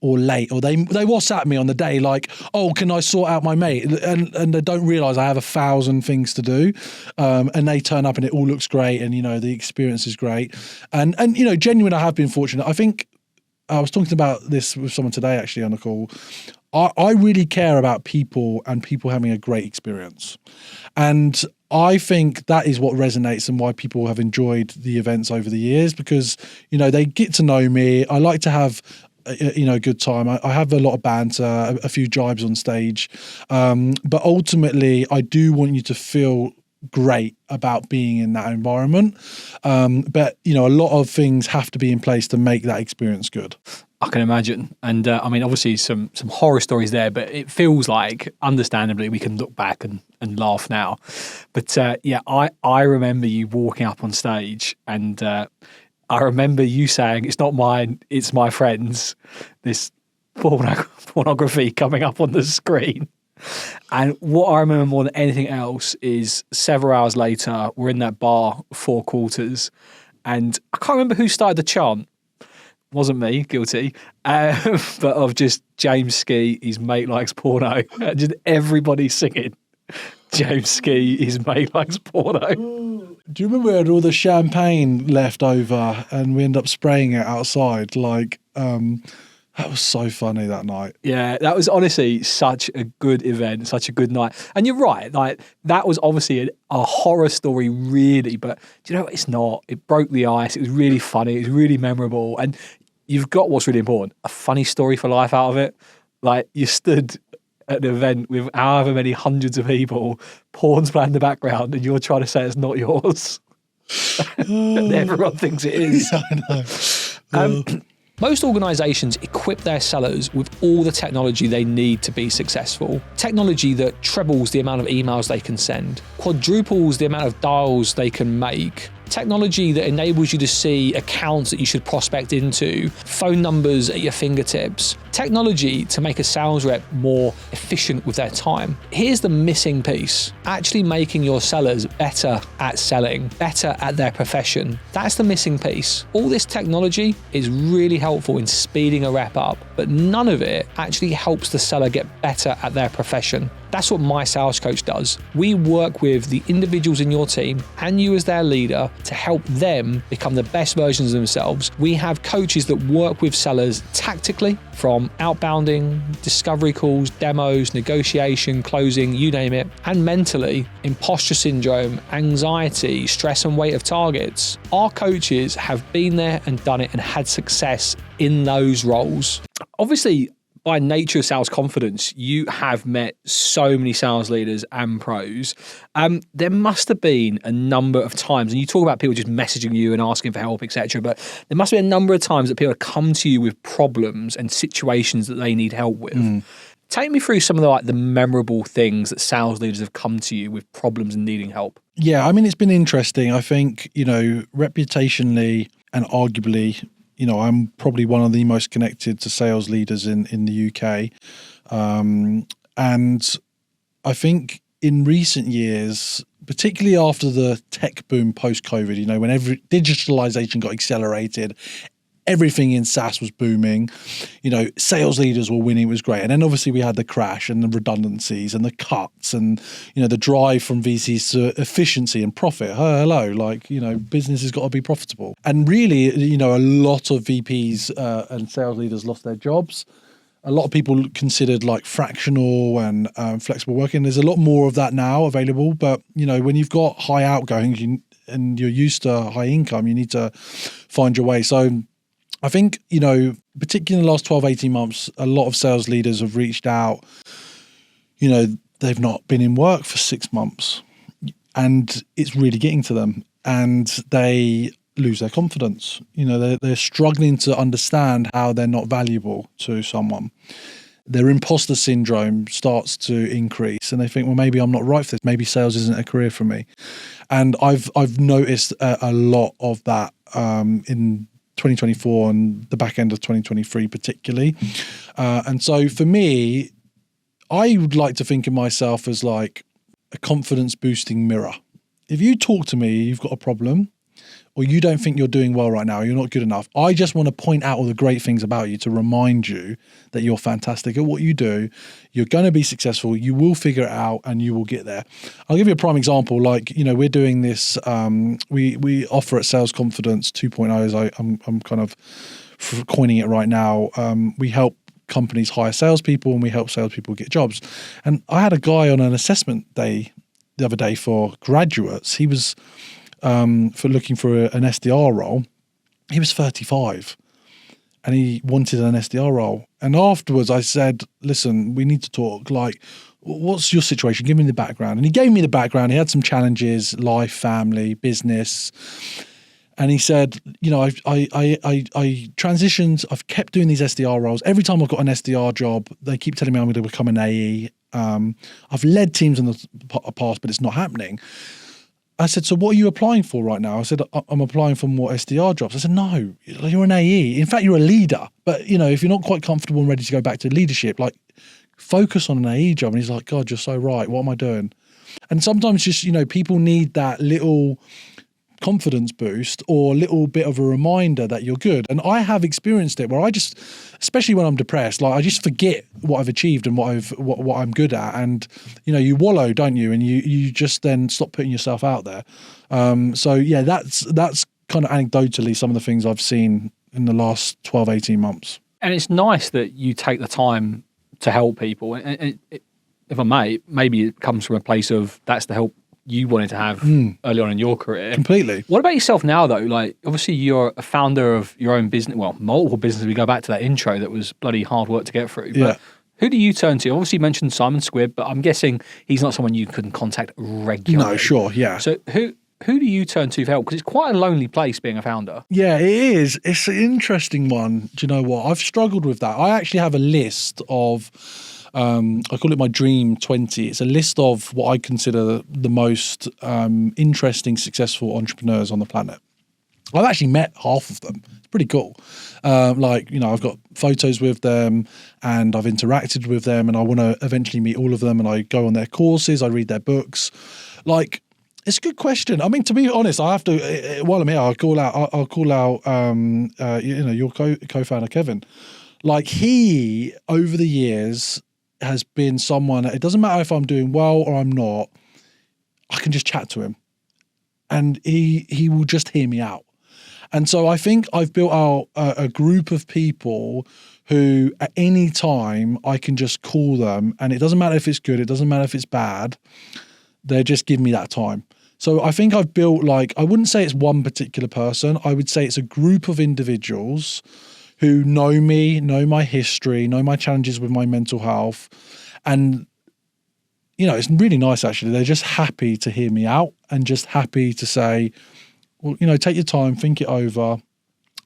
or late, or they WhatsApp me on the day like, oh, can I sort out my mate? And they don't realize I have 1,000 things to do. And they turn up and it all looks great. And, the experience is great. And genuine, I have been fortunate. I think I was talking about this with someone today, actually, on a call. I really care about people and people having a great experience. And I think that is what resonates and why people have enjoyed the events over the years, because, they get to know me. I like to have a good time. I have a lot of banter, a few jibes on stage. But ultimately, I do want you to feel great about being in that environment. But, a lot of things have to be in place to make that experience good. I can imagine. And obviously some horror stories there, but it feels like, understandably, we can look back and laugh now. But I remember you walking up on stage, and I remember you saying, it's not mine, it's my friend's, this pornography coming up on the screen. And what I remember more than anything else is several hours later, we're in that bar, Four Quarters, and I can't remember who started the chant. Wasn't me, guilty, but of just James Ski, his mate likes porno, and just everybody singing James Ski, his mate likes porno. Do you remember we had all the champagne left over and we ended up spraying it outside? That was so funny that night. Yeah, that was honestly such a good event, such a good night. And you're right, like that was obviously a horror story really, but do you know what? It's not. It broke the ice. It was really funny. It was really memorable. And you've got what's really important, a funny story for life out of it. Like you stood at an event with however many hundreds of people, porn's playing in the background, and you're trying to say it's not yours. And everyone thinks it is. Yeah, I know. Most organizations equip their sellers with all the technology they need to be successful. Technology that trebles the amount of emails they can send, quadruples the amount of dials they can make, technology that enables you to see accounts that you should prospect into, phone numbers at your fingertips, technology to make a sales rep more efficient with their time. Here's the missing piece: actually making your sellers better at selling, better at their profession. That's the missing piece. All this technology is really helpful in speeding a rep up, but none of it actually helps the seller get better at their profession. That's what My Sales Coach does. We work with the individuals in your team and you as their leader to help them become the best versions of themselves. We have coaches that work with sellers tactically, from outbounding, discovery calls, demos, negotiation, closing, you name it, and mentally, imposter syndrome, anxiety, stress and weight of targets. Our coaches have been there and done it and had success in those roles. Obviously, by nature of sales confidence, you have met so many sales leaders and pros. There must have been a number of times, and you talk about people just messaging you and asking for help, etc. But there must be a number of times that people have come to you with problems and situations that they need help with. Take me through some of the memorable things that sales leaders have come to you with problems and needing help. Yeah, I mean, it's been interesting. I think, reputationally and arguably, I'm probably one of the most connected to sales leaders in the UK. And I think in recent years, particularly after the tech boom post-COVID, when digitalization got accelerated, everything in SaaS was booming, sales leaders were winning, it was great. And then obviously we had the crash and the redundancies and the cuts and, the drive from VCs to efficiency and profit. Hello, business has got to be profitable. And really, a lot of VPs and sales leaders lost their jobs. A lot of people considered fractional and flexible working. There's a lot more of that now available. But, when you've got high outgoings and you're used to high income, you need to find your way. So I think, particularly in the last 12, 18 months, a lot of sales leaders have reached out, they've not been in work for 6 months and it's really getting to them and they lose their confidence. They're struggling to understand how they're not valuable to someone. Their imposter syndrome starts to increase and they think, well, maybe I'm not right for this. Maybe sales isn't a career for me. And I've noticed a lot of that in 2024 and the back end of 2023 particularly. And so for me, I would like to think of myself as like a confidence boosting mirror. If you talk to me, you've got a problem or you don't think you're doing well right now, you're not good enough. I just want to point out all the great things about you to remind you that you're fantastic at what you do. You're going to be successful. You will figure it out and you will get there. I'll give you a prime example. We're doing this, we offer at Sales Confidence 2.0, as I'm kind of coining it right now. We help companies hire salespeople and we help salespeople get jobs. And I had a guy on an assessment day the other day for graduates. He was for looking for an SDR role. He was 35 and he wanted an SDR role. And afterwards I said, listen, we need to talk. What's your situation? Give me the background. And he gave me the background. He had some challenges, life, family, business. And he said, I transitioned. I've kept doing these SDR roles. Every time I've got an SDR job, they keep telling me I'm going to become an AE. I've led teams in the past, but it's not happening. I said, so what are you applying for right now? I said, I'm applying for more SDR jobs. I said, no, you're an AE. In fact, you're a leader. But, if you're not quite comfortable and ready to go back to leadership, focus on an AE job. And he's like, God, you're so right. What am I doing? And sometimes just, people need that little confidence boost or a little bit of a reminder that you're good. And I have experienced it where I just, especially when I'm depressed, I just forget what I've achieved and what I'm good at. And, you wallow, don't you? And you just then stop putting yourself out there. So yeah, that's kind of anecdotally some of the things I've seen in the last 12, 18 months. And it's nice that you take the time to help people. And if I may, maybe it comes from a place of that's the help you wanted to have early on in your career. Completely. What about yourself now, though? Obviously, you're a founder of your own business, multiple businesses. We go back to that intro that was bloody hard work to get through. But yeah. Who do you turn to? Obviously, you mentioned Simon Squibb, but I'm guessing he's not someone you can contact regularly. No, sure, yeah. So who do you turn to for help? Because it's quite a lonely place being a founder. Yeah, it is. It's an interesting one. Do you know what? I've struggled with that. I actually have a list of I call it my Dream 20. It's a list of what I consider the most interesting, successful entrepreneurs on the planet. I've actually met half of them. It's pretty cool. I've got photos with them and I've interacted with them and I want to eventually meet all of them and I go on their courses, I read their books. It's a good question. I mean, to be honest, I have to, while I'm here, I'll call out your co-founder, Kevin. He, over the years, has been someone, it doesn't matter if I'm doing well or I'm not, I can just chat to him and he will just hear me out. And so I think I've built out a group of people who at any time I can just call them, and it doesn't matter if it's good, it doesn't matter if it's bad, they just give me that time. So I think I've built, like, I wouldn't say it's one particular person, I would say it's a group of individuals who know me, know my history, know my challenges with my mental health. And, it's really nice actually. They're just happy to hear me out and just happy to say, well, take your time, think it over.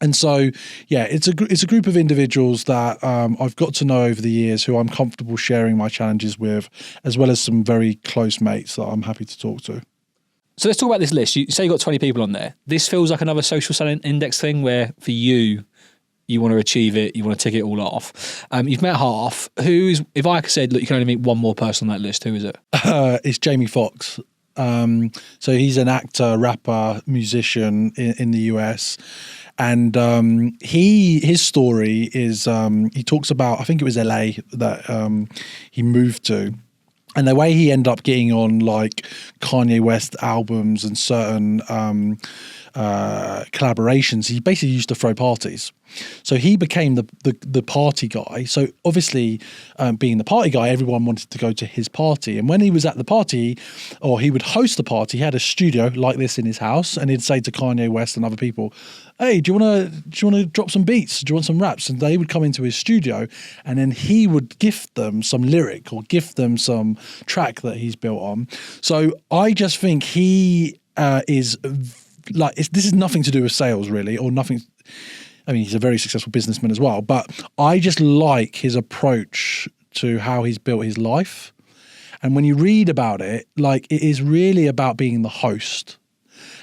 And so, yeah, it's a group of individuals that I've got to know over the years who I'm comfortable sharing my challenges with, as well as some very close mates that I'm happy to talk to. So let's talk about this list. You say you've got 20 people on there. This feels like another social selling index thing where for you want to achieve it, you want to tick it all off. You've met half. If I said, look, you can only meet one more person on that list, who is it? It's Jamie Foxx. So he's an actor, rapper, musician in the US. And his story is, he talks about, I think it was LA that he moved to. And the way he ended up getting on like Kanye West albums and certain collaborations, he basically used to throw parties. So he became the party guy. So obviously, being the party guy, everyone wanted to go to his party. And when he was at the party, or he would host the party, he had a studio like this in his house, and he'd say to Kanye West and other people, "Hey, do you want to drop some beats? Do you want some raps?" And they would come into his studio, and then he would gift them some lyric or gift them some track that he's built on. So I just think he is like, this is nothing to do with sales really, or nothing. I mean, he's a very successful businessman as well, but I just like his approach to how he's built his life. And when you read about it, like, it is really about being the host.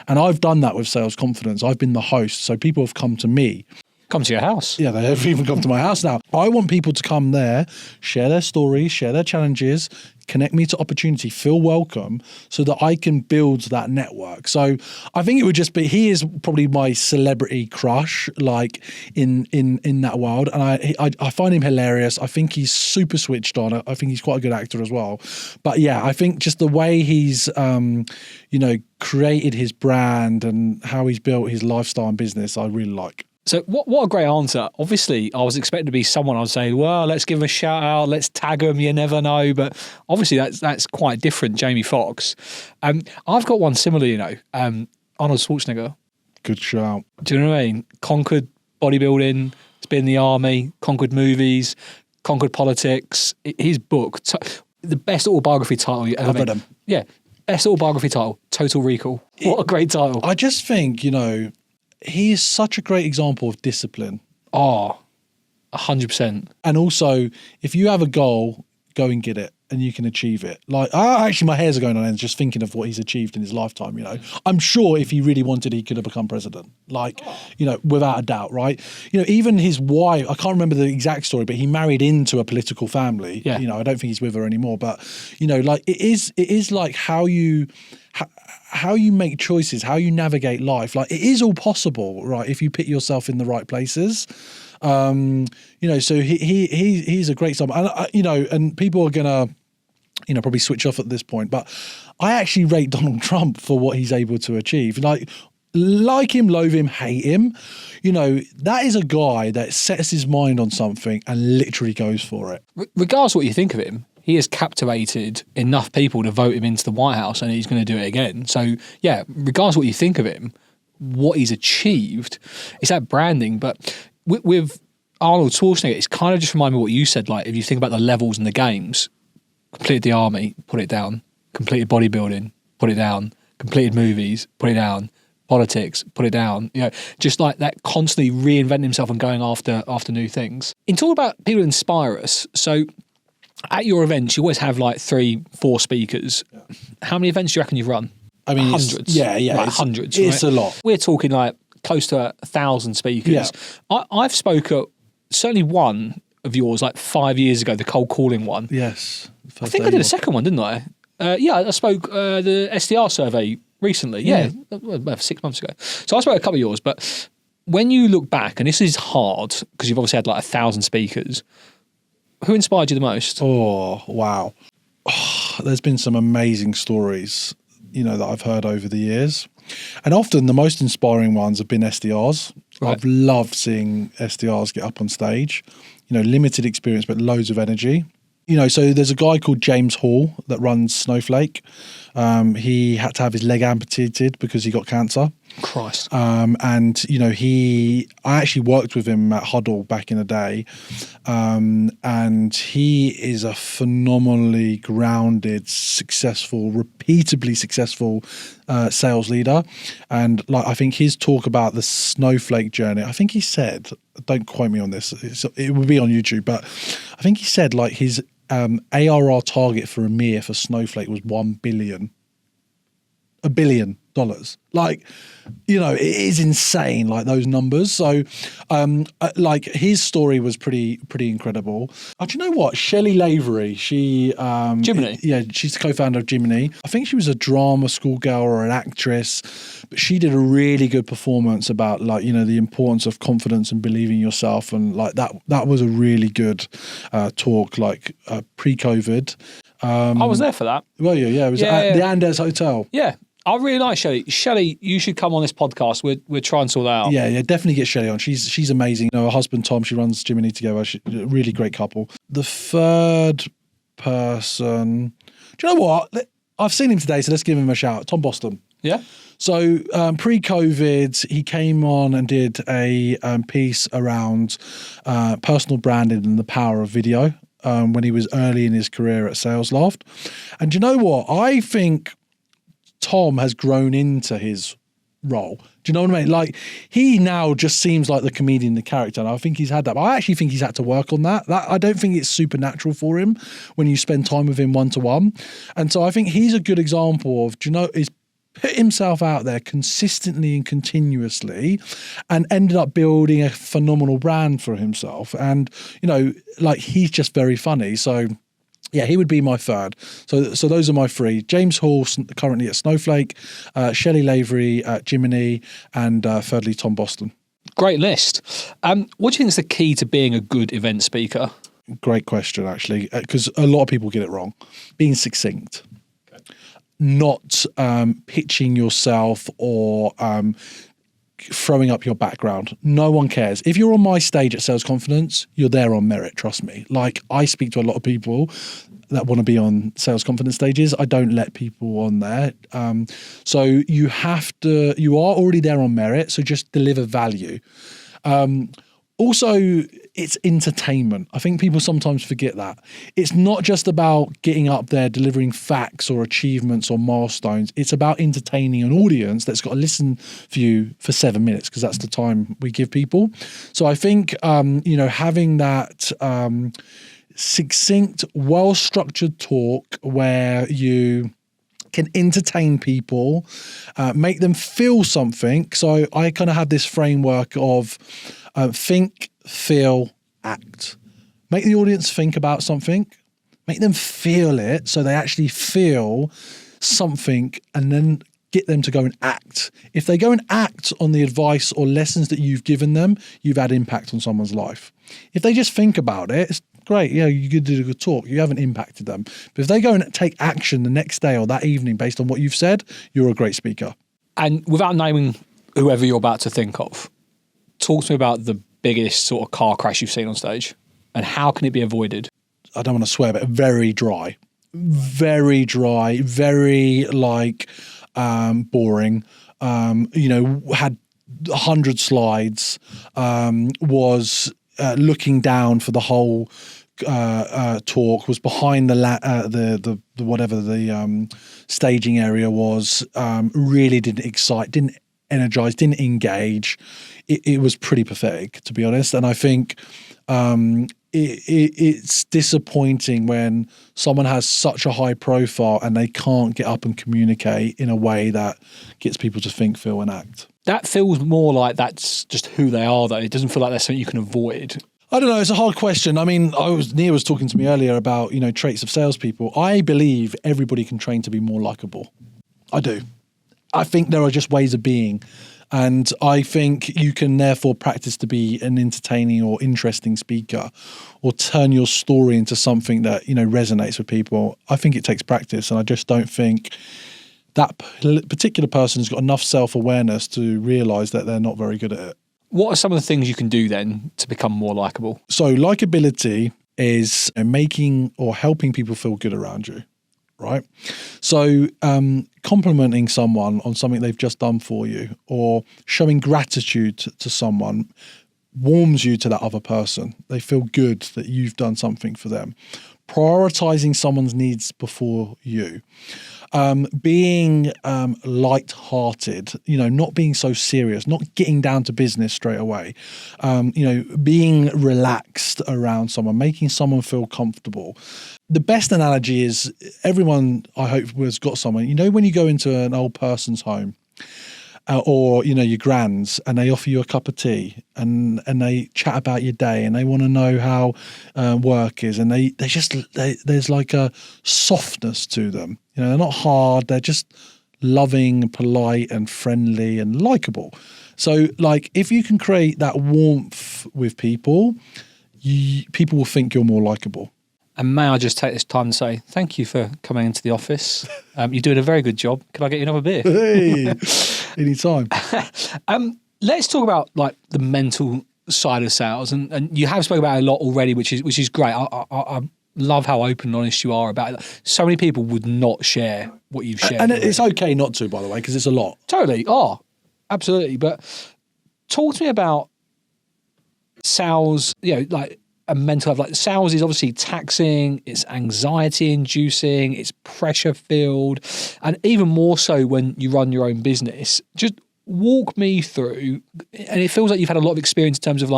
And I've done that with Sales Confidence. I've been the host. So people have come to me. Come to your house. Yeah, they have even come to my house now. I want people to come there, share their stories, share their challenges, connect me to opportunity, feel welcome, so that I can build that network. So I think it would just be, he is probably my celebrity crush, like in that world. And I find him hilarious. I think he's super switched on. I think he's quite a good actor as well. But yeah, I think just the way he's, created his brand and how he's built his lifestyle and business, I really like. So what a great answer. Obviously, I was expecting to be someone I'd say, well, let's give him a shout out, let's tag him, you never know. But obviously that's quite different, Jamie Foxx. I've got one similar, Arnold Schwarzenegger. Good shout. Do you know what I mean? Conquered bodybuilding, he's been in the army, conquered movies, conquered politics. His book, the best autobiography title you ever I've read him. Yeah, best autobiography title, Total Recall. What a great title. I just think, he is such a great example of discipline. Oh, 100%. And also, if you have a goal, go and get it and you can achieve it. Like, actually, my hairs are going on end just thinking of what he's achieved in his lifetime, I'm sure if he really wanted, he could have become president. Like, without a doubt, right? Even his wife, I can't remember the exact story, but he married into a political family. Yeah. I don't think he's with her anymore. But, like, it is like how you make choices, how you navigate life. Like, it is all possible, right? If you put yourself in the right places. So he's a great example. And, and people are going to, probably switch off at this point, but I actually rate Donald Trump for what he's able to achieve. Like him, loathe him, hate him. That is a guy that sets his mind on something and literally goes for it. Regardless of what you think of him, he has captivated enough people to vote him into the White House, and he's going to do it again. So, yeah, regardless of what you think of him, what he's achieved, it's that branding. But with Arnold Schwarzenegger, it's kind of just remind me of what you said. Like, if you think about the levels in the games, completed the army, put it down. Completed bodybuilding, put it down. Completed movies, put it down. Politics, put it down. Just like that, constantly reinventing himself and going after new things. In talking about people who inspire us, so at your events, you always have like 3-4 speakers. Yeah. How many events do you reckon you've run? I mean, hundreds. Like hundreds. It's right? a lot. We're talking like close to 1,000 speakers. Yeah. I've spoke at certainly one of yours like 5 years ago, the cold calling one. Yes. I think I did a second one, didn't I? I spoke the SDR survey recently. Yeah, about 6 months ago. So I spoke a couple of yours, but when you look back, and this is hard because you've obviously had like 1,000 speakers, Who inspired you the most? Oh, wow. There's been some amazing stories, that I've heard over the years. And often the most inspiring ones have been SDRs. Right. I've loved seeing SDRs get up on stage, limited experience, but loads of energy. So there's a guy called James Hall that runs Snowflake. He had to have his leg amputated because he got cancer. Christ. I actually worked with him at Huddle back in the day. And he is a phenomenally grounded, successful, repeatably successful sales leader. And I think his talk about the Snowflake journey, I think he said, don't quote me on this, it will be on YouTube, but I think he said his ARR target for EMEA for Snowflake was $1 billion. $1 billion. It is insane, those numbers. So his story was pretty incredible. Do you know what? Shelley Lavery, she Jiminy. Yeah, she's the co-founder of Jiminy. I think she was a drama schoolgirl or an actress, but she did a really good performance about the importance of confidence and believing yourself, and that was a really good talk pre-COVID. I was there for that. Well, yeah, it was at the Andes Hotel. Yeah. I really like Shelley. Shelley, you should come on this podcast. We're trying to sort that out. Yeah, definitely get Shelley on. She's amazing. Her husband Tom, she runs Jiminy together. Really great couple. The third person, do you know what? I've seen him today, so let's give him a shout. Tom Boston. Yeah. So pre-COVID, he came on and did a piece around personal branding and the power of video when he was early in his career at SalesLoft. And do you know what? I think Tom has grown into his role. Do you know what I mean? He now just seems like the comedian, the character, and I think he's had that. But I actually think he's had to work on that. I don't think it's supernatural for him when you spend time with him one-to-one. And so I think he's a good example of, is put himself out there consistently and continuously and ended up building a phenomenal brand for himself. And, he's just very funny. So yeah, he would be my third. So those are my three. James Hall, currently at Snowflake, Shelley Lavery at Jiminy, and thirdly, Tom Boston. Great list. What do you think is the key to being a good event speaker? Great question, actually, because a lot of people get it wrong. Being succinct. Okay. Not pitching yourself or throwing up your background. No one cares. If you're on my stage at Sales Confidence, you're there on merit, trust me. I speak to a lot of people that want to be on Sales Confidence stages. I don't let people on there. So you are already there on merit, so just deliver value. Also, it's entertainment. I think people sometimes forget that. It's not just about getting up there, delivering facts or achievements or milestones. It's about entertaining an audience that's got to listen for you for 7 minutes, because that's the time we give people. So I think, having that succinct, well-structured talk where you can entertain people, make them feel something. So I kind of have this framework of think, feel, act. Make the audience think about something, make them feel it so they actually feel something, and then get them to go and act. If they go and act on the advice or lessons that you've given them, you've had impact on someone's life. If they just think about it, it's great. Yeah, you did a good talk. You haven't impacted them. But if they go and take action the next day or that evening based on what you've said, you're a great speaker. And without naming whoever you're about to think of, talk to me about the biggest sort of car crash you've seen on stage, and how can it be avoided? I don't want to swear, but very dry, very boring. Had 100 slides, was looking down for the whole talk, was behind the whatever the staging area was, really didn't excite, didn't energize, didn't engage. It was pretty pathetic, to be honest. And I think it's disappointing when someone has such a high profile and they can't get up and communicate in a way that gets people to think, feel, and act. That feels more like that's just who they are, though. It doesn't feel like that's something you can avoid. I don't know. It's a hard question. I mean, Nia was talking to me earlier about, traits of salespeople. I believe everybody can train to be more likable. I do. I think there are just ways of being. And I think you can therefore practice to be an entertaining or interesting speaker, or turn your story into something that, resonates with people. I think it takes practice, and I just don't think that particular person has got enough self-awareness to realize that they're not very good at it. What are some of the things you can do then to become more likable? So likability is making or helping people feel good around you, right? So complimenting someone on something they've just done for you, or showing gratitude to someone, warms you to that other person. They feel good that you've done something for them. Prioritizing someone's needs before you. Being light-hearted, not being so serious, not getting down to business straight away, being relaxed around someone, making someone feel comfortable. The best analogy is, everyone, I hope, has got someone, when you go into an old person's home, or your grands, and they offer you a cup of tea, and they chat about your day, and they want to know how work is, and there's like a softness to them. They're not hard, they're just loving, polite, and friendly, and likable. So if you can create that warmth with people, people will think you're more likable. And may I just take this time to say thank you for coming into the office. You're doing a very good job. Can I get you another beer? Hey, anytime. Let's talk about the mental side of sales, and you have spoken about it a lot already, which is great. I love how open and honest you are about it. So many people would not share what you've shared. And it's okay not to, by the way, because it's a lot. Totally. Oh, absolutely. But talk to me about sales, a mental health. Sales is obviously taxing, it's anxiety inducing, it's pressure filled, and even more so when you run your own business. Just walk me through, and it feels like you've had a lot of experience in terms of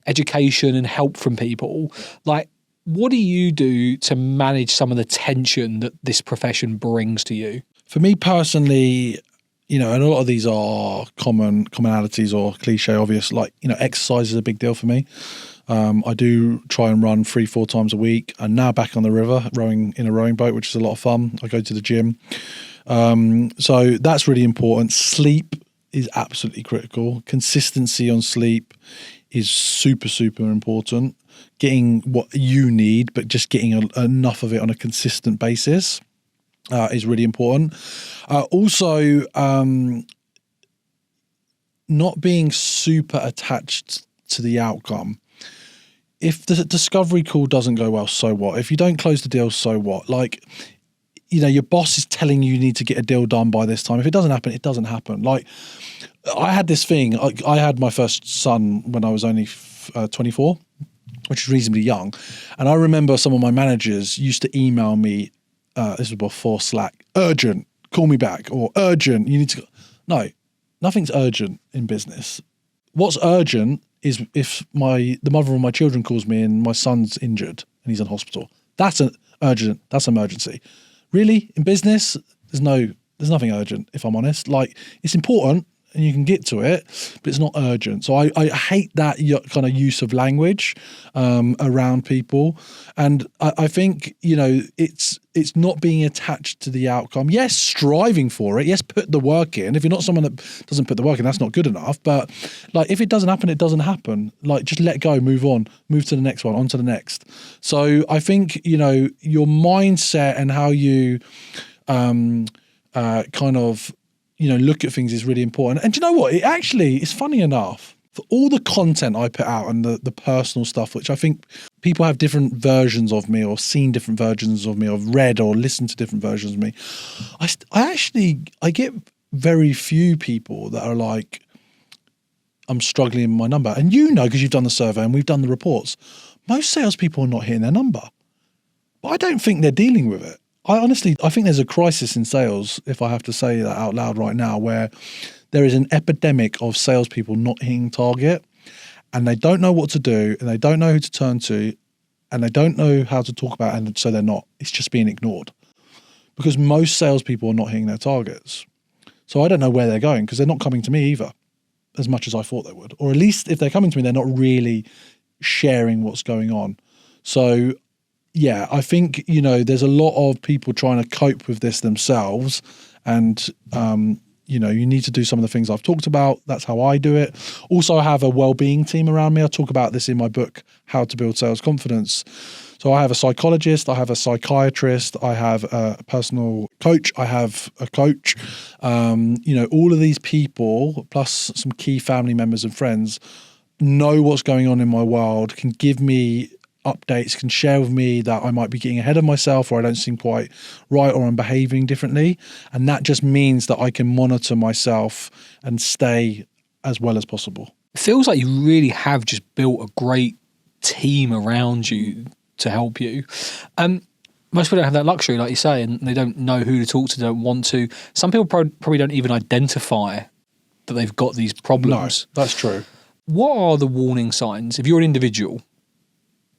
education and help from people. What do you do to manage some of the tension that this profession brings to you? For me personally, and a lot of these are commonalities or cliche obvious, exercise is a big deal for me. I do try and run 3-4 times a week. I'm now back on the river, rowing in a rowing boat, which is a lot of fun. I go to the gym. So that's really important. Sleep is absolutely critical. Consistency on sleep is super, super important. Getting what you need, but just getting enough of it on a consistent basis is really important. Also, not being super attached to the outcome. If the discovery call doesn't go well, so what? If you don't close the deal, so what? Your boss is telling you need to get a deal done by this time. If it doesn't happen, it doesn't happen. I had this thing. I had my first son when I was only 24, which is reasonably young. And I remember some of my managers used to email me, this was before Slack, urgent, call me back, or urgent, you need to go. No, nothing's urgent in business. What's urgent is if the mother of my children calls me and my son's injured and he's in hospital. That's an urgent, that's emergency. Really, in business, there's nothing urgent, if I'm honest. It's important and you can get to it, but it's not urgent. So I hate that kind of use of language around people. And I think, it's not being attached to the outcome. Yes, striving for it. Yes, put the work in. If you're not someone that doesn't put the work in, that's not good enough. But if it doesn't happen, it doesn't happen. Just let go, move on, move to the next one, on to the next. So I think, your mindset and how you look at things is really important. And do you know what? It actually is funny enough. For all the content I put out and the personal stuff, which I think people have different versions of me or seen different versions of me, or read or listened to different versions of me, I get very few people that are like, I'm struggling in my number. And because you've done the survey and we've done the reports, most salespeople are not hitting their number. But I don't think they're dealing with it. I think there's a crisis in sales, if I have to say that out loud right now, where there is an epidemic of salespeople not hitting target, and they don't know what to do, and they don't know who to turn to, and they don't know how to talk about it, and so they're not. It's just being ignored. Because most salespeople are not hitting their targets. So I don't know where they're going, because they're not coming to me either, as much as I thought they would. Or at least if they're coming to me, they're not really sharing what's going on. So yeah, I think, there's a lot of people trying to cope with this themselves and you need to do some of the things I've talked about. That's how I do it. Also, I have a well-being team around me. I talk about this in my book, How to Build Sales Confidence. So I have a psychologist, I have a psychiatrist, I have a personal coach, I have a coach. All of these people, plus some key family members and friends, know what's going on in my world, can give me updates, can share with me that I might be getting ahead of myself, or I don't seem quite right, or I'm behaving differently. And that just means that I can monitor myself and stay as well as possible. It feels like you really have just built a great team around you to help you. Most people don't have that luxury, like you say, and they don't know who to talk to, don't want to. Some people probably don't even identify that they've got these problems. No, that's true. What are the warning signs, if you're an individual,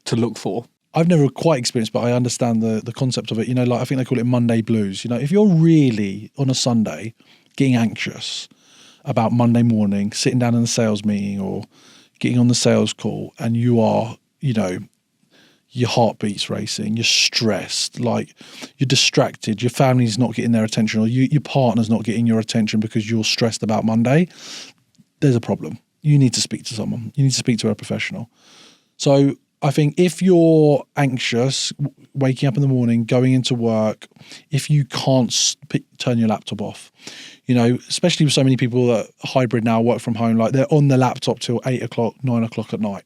to look for? I've never quite experienced, but I understand the concept of it. I think they call it Monday blues. If you're really on a Sunday getting anxious about Monday morning, sitting down in a sales meeting or getting on the sales call, and you are, your heartbeat's racing, you're stressed, like you're distracted, your family's not getting their attention, or your partner's not getting your attention because you're stressed about Monday, there's a problem. You need to speak to someone. You need to speak to a professional. So I think if you're anxious, waking up in the morning, going into work, if you can't turn your laptop off, especially with so many people that are hybrid now, work from home, like they're on the laptop till 8 o'clock, 9 o'clock at night.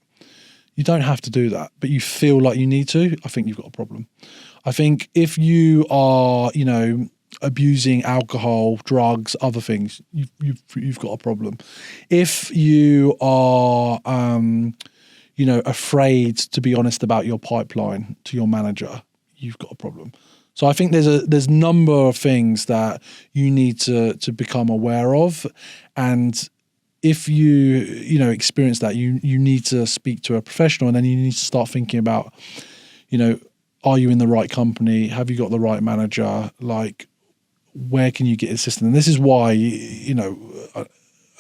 You don't have to do that, but you feel like you need to, I think you've got a problem. I think if you are, abusing alcohol, drugs, other things, you've got a problem. If you are, afraid to be honest about your pipeline to your manager, you've got a problem. So I think there's a number of things that you need to become aware of, and if you experience that, you need to speak to a professional, and then you need to start thinking about, are you in the right company? Have you got the right manager? Like, where can you get assistance? And this is why,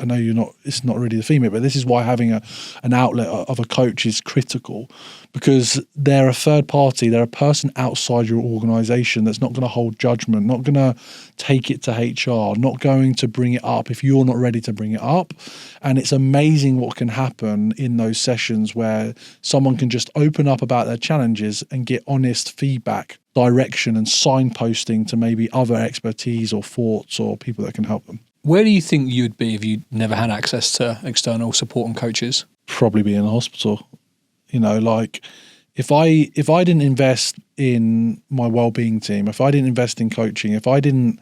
I know it's not really the theme, but this is why having an outlet of a coach is critical, because they're a third party, they're a person outside your organization that's not going to hold judgment, not going to take it to HR, not going to bring it up if you're not ready to bring it up. And it's amazing what can happen in those sessions where someone can just open up about their challenges and get honest feedback, direction, and signposting to maybe other expertise or thoughts or people that can help them. Where do you think you'd be if you never had access to external support and coaches? Probably be in a hospital. Like if I didn't invest in my well-being team, if I didn't invest in coaching, if I didn't,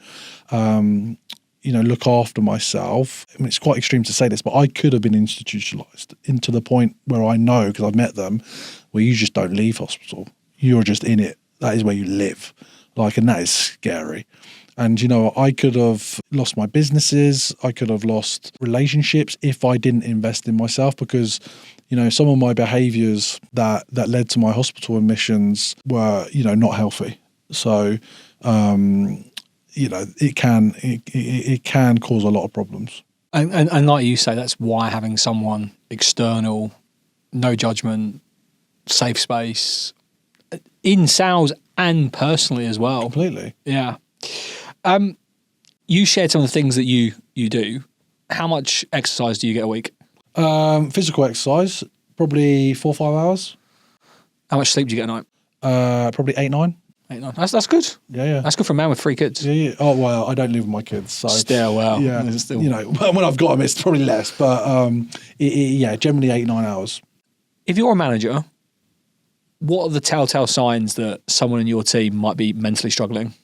look after myself, I mean, it's quite extreme to say this, but I could have been institutionalized into the point where I know, because I've met them, where you just don't leave hospital. You're just in it. That is where you live. And that is scary. And, I could have lost my businesses. I could have lost relationships if I didn't invest in myself, because, some of my behaviors that led to my hospital admissions were, not healthy. So, it can cause a lot of problems. And like you say, that's why having someone external, no judgment, safe space, in sales and personally as well. Completely. Yeah. You shared some of the things that you do. How much exercise do you get a week? Physical exercise, probably 4 or 5 hours. How much sleep do you get at night? Probably 8, 9. 8, 9. That's good. Yeah. That's good for a man with 3 kids. Yeah. Oh, well, I don't live with my kids, so still, well, yeah. Still. When I've got them, it's probably less, but generally 8, 9 hours. If you're a manager, what are the telltale signs that someone in your team might be mentally struggling?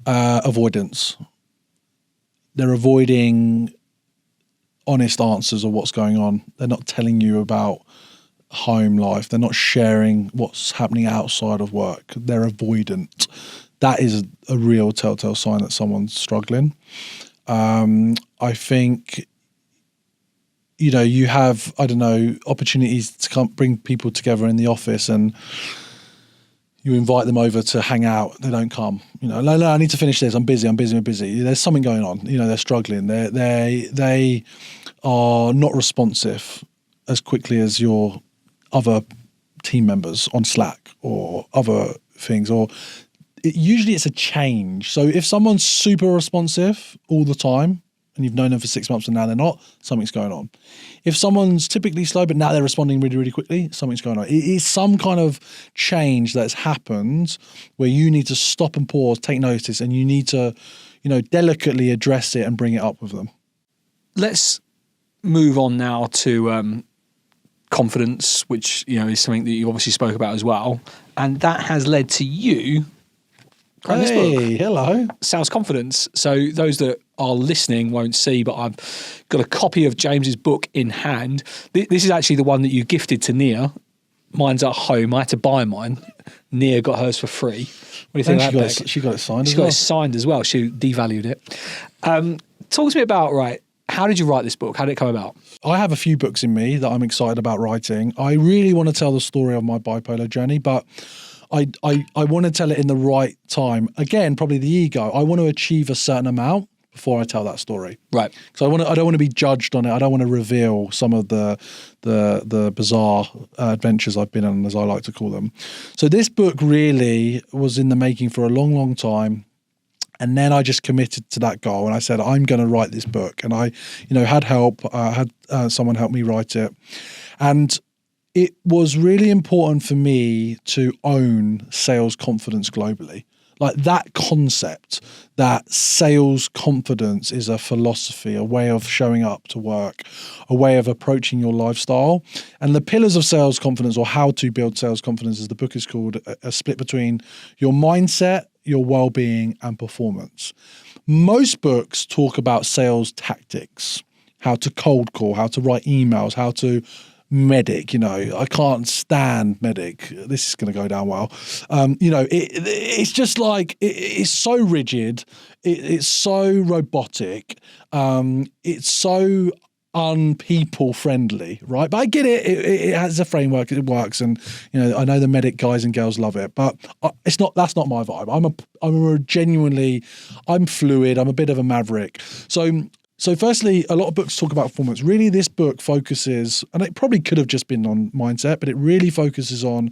Avoidance. They're avoiding honest answers of what's going on. They're not telling you about home life. They're not sharing what's happening outside of work. They're avoidant. That is a real telltale sign that someone's struggling. I think, you have, opportunities to bring people together in the office, and you invite them over to hang out. They don't come. No, I need to finish this. I'm busy. There's something going on. They're struggling. They are not responsive as quickly as your other team members on Slack or other things. Or usually it's a change. So if someone's super responsive all the time, and you've known them for 6 months and now they're not, something's going on. If someone's typically slow, but now they're responding really, really quickly, something's going on. It is some kind of change that's happened where you need to stop and pause, take notice, and you need to, delicately address it and bring it up with them. Let's move on now to confidence, which, is something that you obviously spoke about as well. And that has led to you writing this book. Hello. Sales Confidence. So those that are listening won't see, but I've got a copy of James's book in hand. This is actually the one that you gifted to Nia. Mine's at home. I had to buy mine. Nia got hers for free. What do you think of that, Beck? She got it signed as She well. got it signed as well. She devalued it. Talk to me about, how did you write this book? How did it come about? I have a few books in me that I'm excited about writing. I really want to tell the story of my bipolar journey, but I want to tell it in the right time. Again, probably the ego. I want to achieve a certain amount before I tell that story. Right. So I don't want to be judged on it. I don't want to reveal some of the bizarre adventures I've been on, as I like to call them. So this book really was in the making for a long, long time. And then I just committed to that goal, and I said, I'm going to write this book. And I, had help, had someone help me write it. And it was really important for me to own sales confidence globally. Like that concept that sales confidence is a philosophy, a way of showing up to work, a way of approaching your lifestyle. And the pillars of sales confidence, or how to build sales confidence, as the book is called, a split between your mindset, your well-being, and performance. Most books talk about sales tactics, how to cold call, how to write emails, how to medic. I can't stand medic. This is going to go down well. It's just like it's so rigid. It's so robotic. It's so unpeople friendly, right? But I get it. It has a framework. It works, and I know the medic guys and girls love it. But it's not. That's not my vibe. I'm fluid. I'm a bit of a maverick. So firstly, a lot of books talk about performance. Really, this book focuses, and it probably could have just been on mindset, but it really focuses on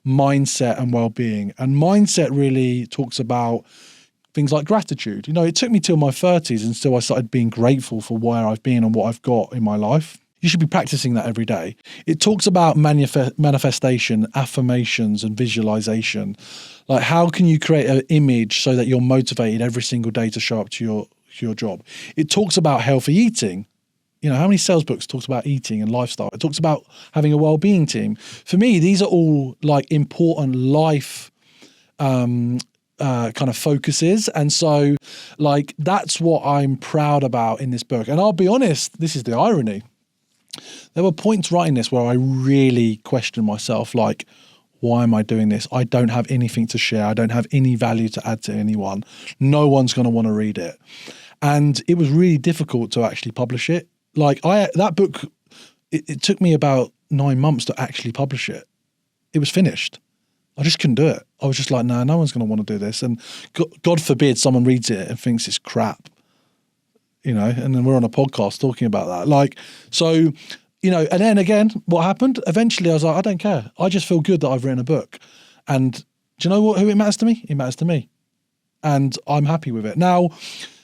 mindset and well-being. And mindset really talks about things like gratitude. It took me till my 30s until I started being grateful for where I've been and what I've got in my life. You should be practicing that every day. It talks about manifestation, affirmations, and visualization. Like, how can you create an image so that you're motivated every single day to show up to your job? It talks about healthy eating. How many sales books talks about eating and lifestyle? It talks about having a well-being team. For me, these are all like important life kind of focuses. And so like, that's what I'm proud about in this book. And I'll be honest, this is the irony. There were points writing this where I really questioned myself, like, why am I doing this? I don't have anything to share. I don't have any value to add to anyone. No one's going to want to read it. And it was really difficult to actually publish it. Like that book, it took me about 9 months to actually publish it. It was finished. I just couldn't do it. I was just like, no one's going to want to do this. And God forbid someone reads it and thinks it's crap, and then we're on a podcast talking about that. Like, so, and then again, what happened? Eventually I was like, I don't care. I just feel good that I've written a book. And do you know who it matters to me? It matters to me. And I'm happy with it. Now,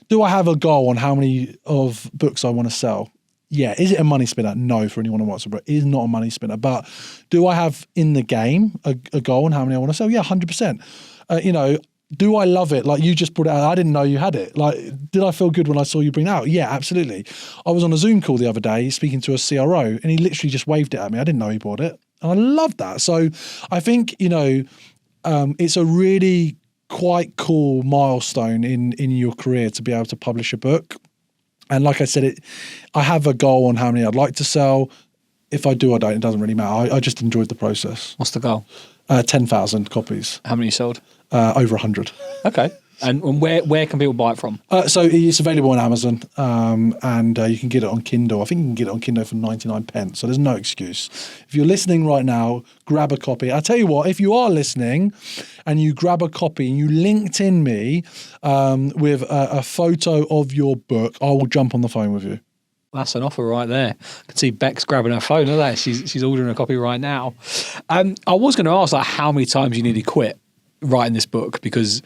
do I have a goal on how many of books I want to sell? Yeah. Is it a money spinner? No, for anyone who wants a book. It is not a money spinner. But do I have in the game a goal on how many I want to sell? Yeah, 100%. Do I love it? Like, you just put it out. I didn't know you had it. Like, did I feel good when I saw you bring it out? Yeah, absolutely. I was on a Zoom call the other day speaking to a CRO, and he literally just waved it at me. I didn't know he bought it. And I loved that. So I think, it's a really quite cool milestone in your career to be able to publish a book. And like I said, I have a goal on how many I'd like to sell. If I do or don't, it doesn't really matter. I just enjoyed the process. What's the goal? 10,000 copies. How many you sold? Over 100. Okay. And where can people buy it from? So it's available on Amazon, and you can get it on Kindle. I think you can get it on Kindle for 99 pence. So there's no excuse. If you're listening right now, grab a copy. I'll tell you what, if you are listening and you grab a copy and you LinkedIn me with a photo of your book, I will jump on the phone with you. That's an offer right there. I can see Beck's grabbing her phone. Look at that. She's ordering a copy right now. I was going to ask, like, how many times you nearly quit writing this book, because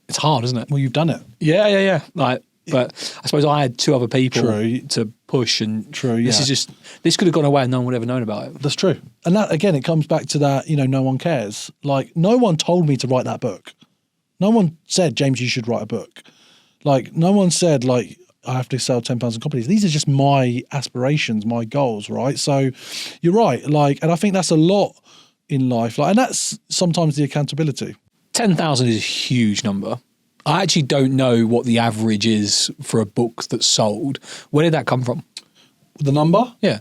it's hard, isn't it? Well, you've done it. Yeah. Like, But I suppose I had two other people to push, and this could have gone away and no one would have ever known about it. That's true. And that, again, it comes back to that, no one cares. Like, no one told me to write that book. No one said, James, you should write a book. Like, no one said, like, I have to sell 10,000 copies. These are just my aspirations, my goals, right? So you're right. Like, and I think that's a lot in life. Like, and that's sometimes the accountability. 10,000 is a huge number. I actually don't know what the average is for a book that's sold. Where did that come from? The number? Yeah.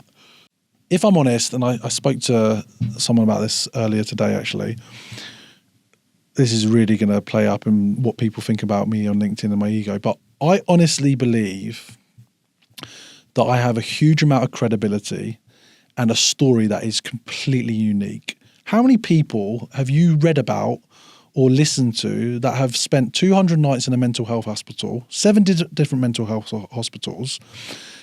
If I'm honest, and I spoke to someone about this earlier today, actually, this is really going to play up in what people think about me on LinkedIn and my ego. But I honestly believe that I have a huge amount of credibility and a story that is completely unique. How many people have you read about or listened to that have spent 200 nights in a mental health hospital, 7 different mental health hospitals,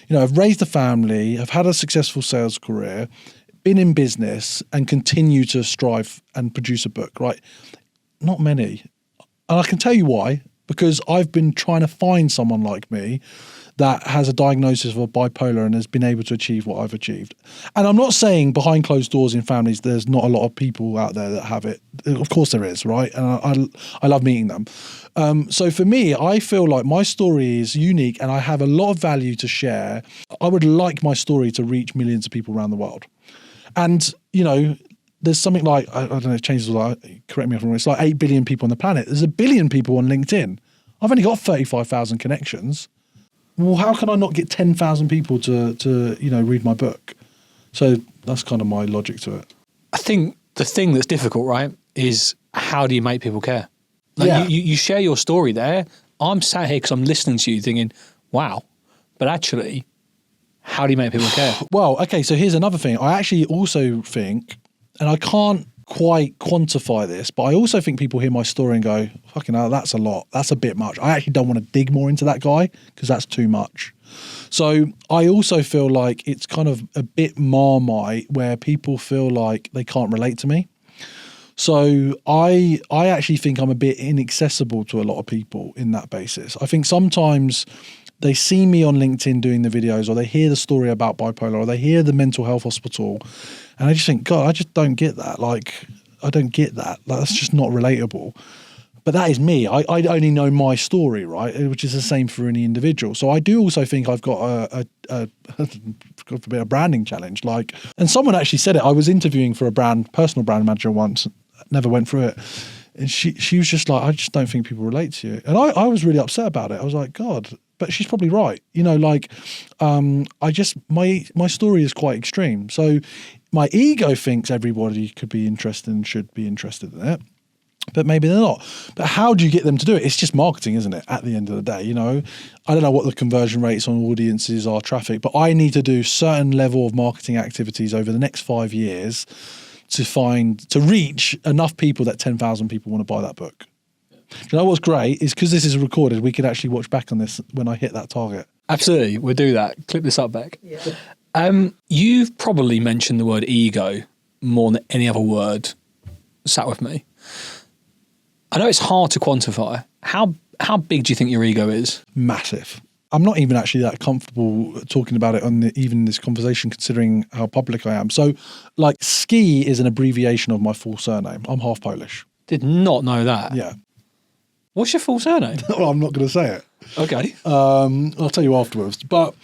have raised a family, have had a successful sales career, been in business, and continue to strive and produce a book, right? Not many. And I can tell you why, because I've been trying to find someone like me that has a diagnosis of bipolar and has been able to achieve what I've achieved. And I'm not saying behind closed doors in families, there's not a lot of people out there that have it. Of course there is, right? And I love meeting them. So for me, I feel like my story is unique and I have a lot of value to share. I would like my story to reach millions of people around the world. And, there's something like, I don't know, it changes a lot, correct me if I'm wrong, it's like 8 billion people on the planet. There's 1 billion people on LinkedIn. I've only got 35,000 connections. Well, how can I not get 10,000 people to read my book? So that's kind of my logic to it. I think the thing that's difficult, right, is how do you make people care? Like you share your story there. I'm sat here because I'm listening to you thinking, wow, but actually, how do you make people care? Well, okay, so here's another thing. I actually also think, and I can't quite quantify this, but I also think people hear my story and go, fucking hell, that's a lot. That's a bit much. I actually don't want to dig more into that guy because that's too much. So I also feel like it's kind of a bit Marmite where people feel like they can't relate to me. So I actually think I'm a bit inaccessible to a lot of people in that basis. I think sometimes they see me on LinkedIn doing the videos, or they hear the story about bipolar, or they hear the mental health hospital, and I just think, God, I just don't get that. Like, I don't get that. Like, that's just not relatable. But that is me. I only know my story, right? Which is the same for any individual. So I do also think I've got a branding challenge. Like, and someone actually said it. I was interviewing for a personal brand manager once, never went through it. And she was just like, I just don't think people relate to you. And I was really upset about it. I was like, God, but she's probably right. My story is quite extreme. So my ego thinks everybody could be interested and should be interested in it, but maybe they're not. But how do you get them to do it? It's just marketing, isn't it? At the end of the day, I don't know what the conversion rates on audiences are, traffic, but I need to do certain level of marketing activities over the next 5 years to reach enough people that 10,000 people want to buy that book. You know what's great is because this is recorded, we could actually watch back on this when I hit that target. Absolutely, we'll do that. Clip this up back. Yeah. You've probably mentioned the word ego more than any other word sat with me. I know it's hard to quantify. How big do you think your ego is? Massive. I'm not even actually that comfortable talking about it on even this conversation, considering how public I am. So, like, Ski is an abbreviation of my full surname. I'm half Polish. Did not know that. Yeah. What's your full surname? Well, I'm not going to say it. Okay. I'll tell you afterwards. But,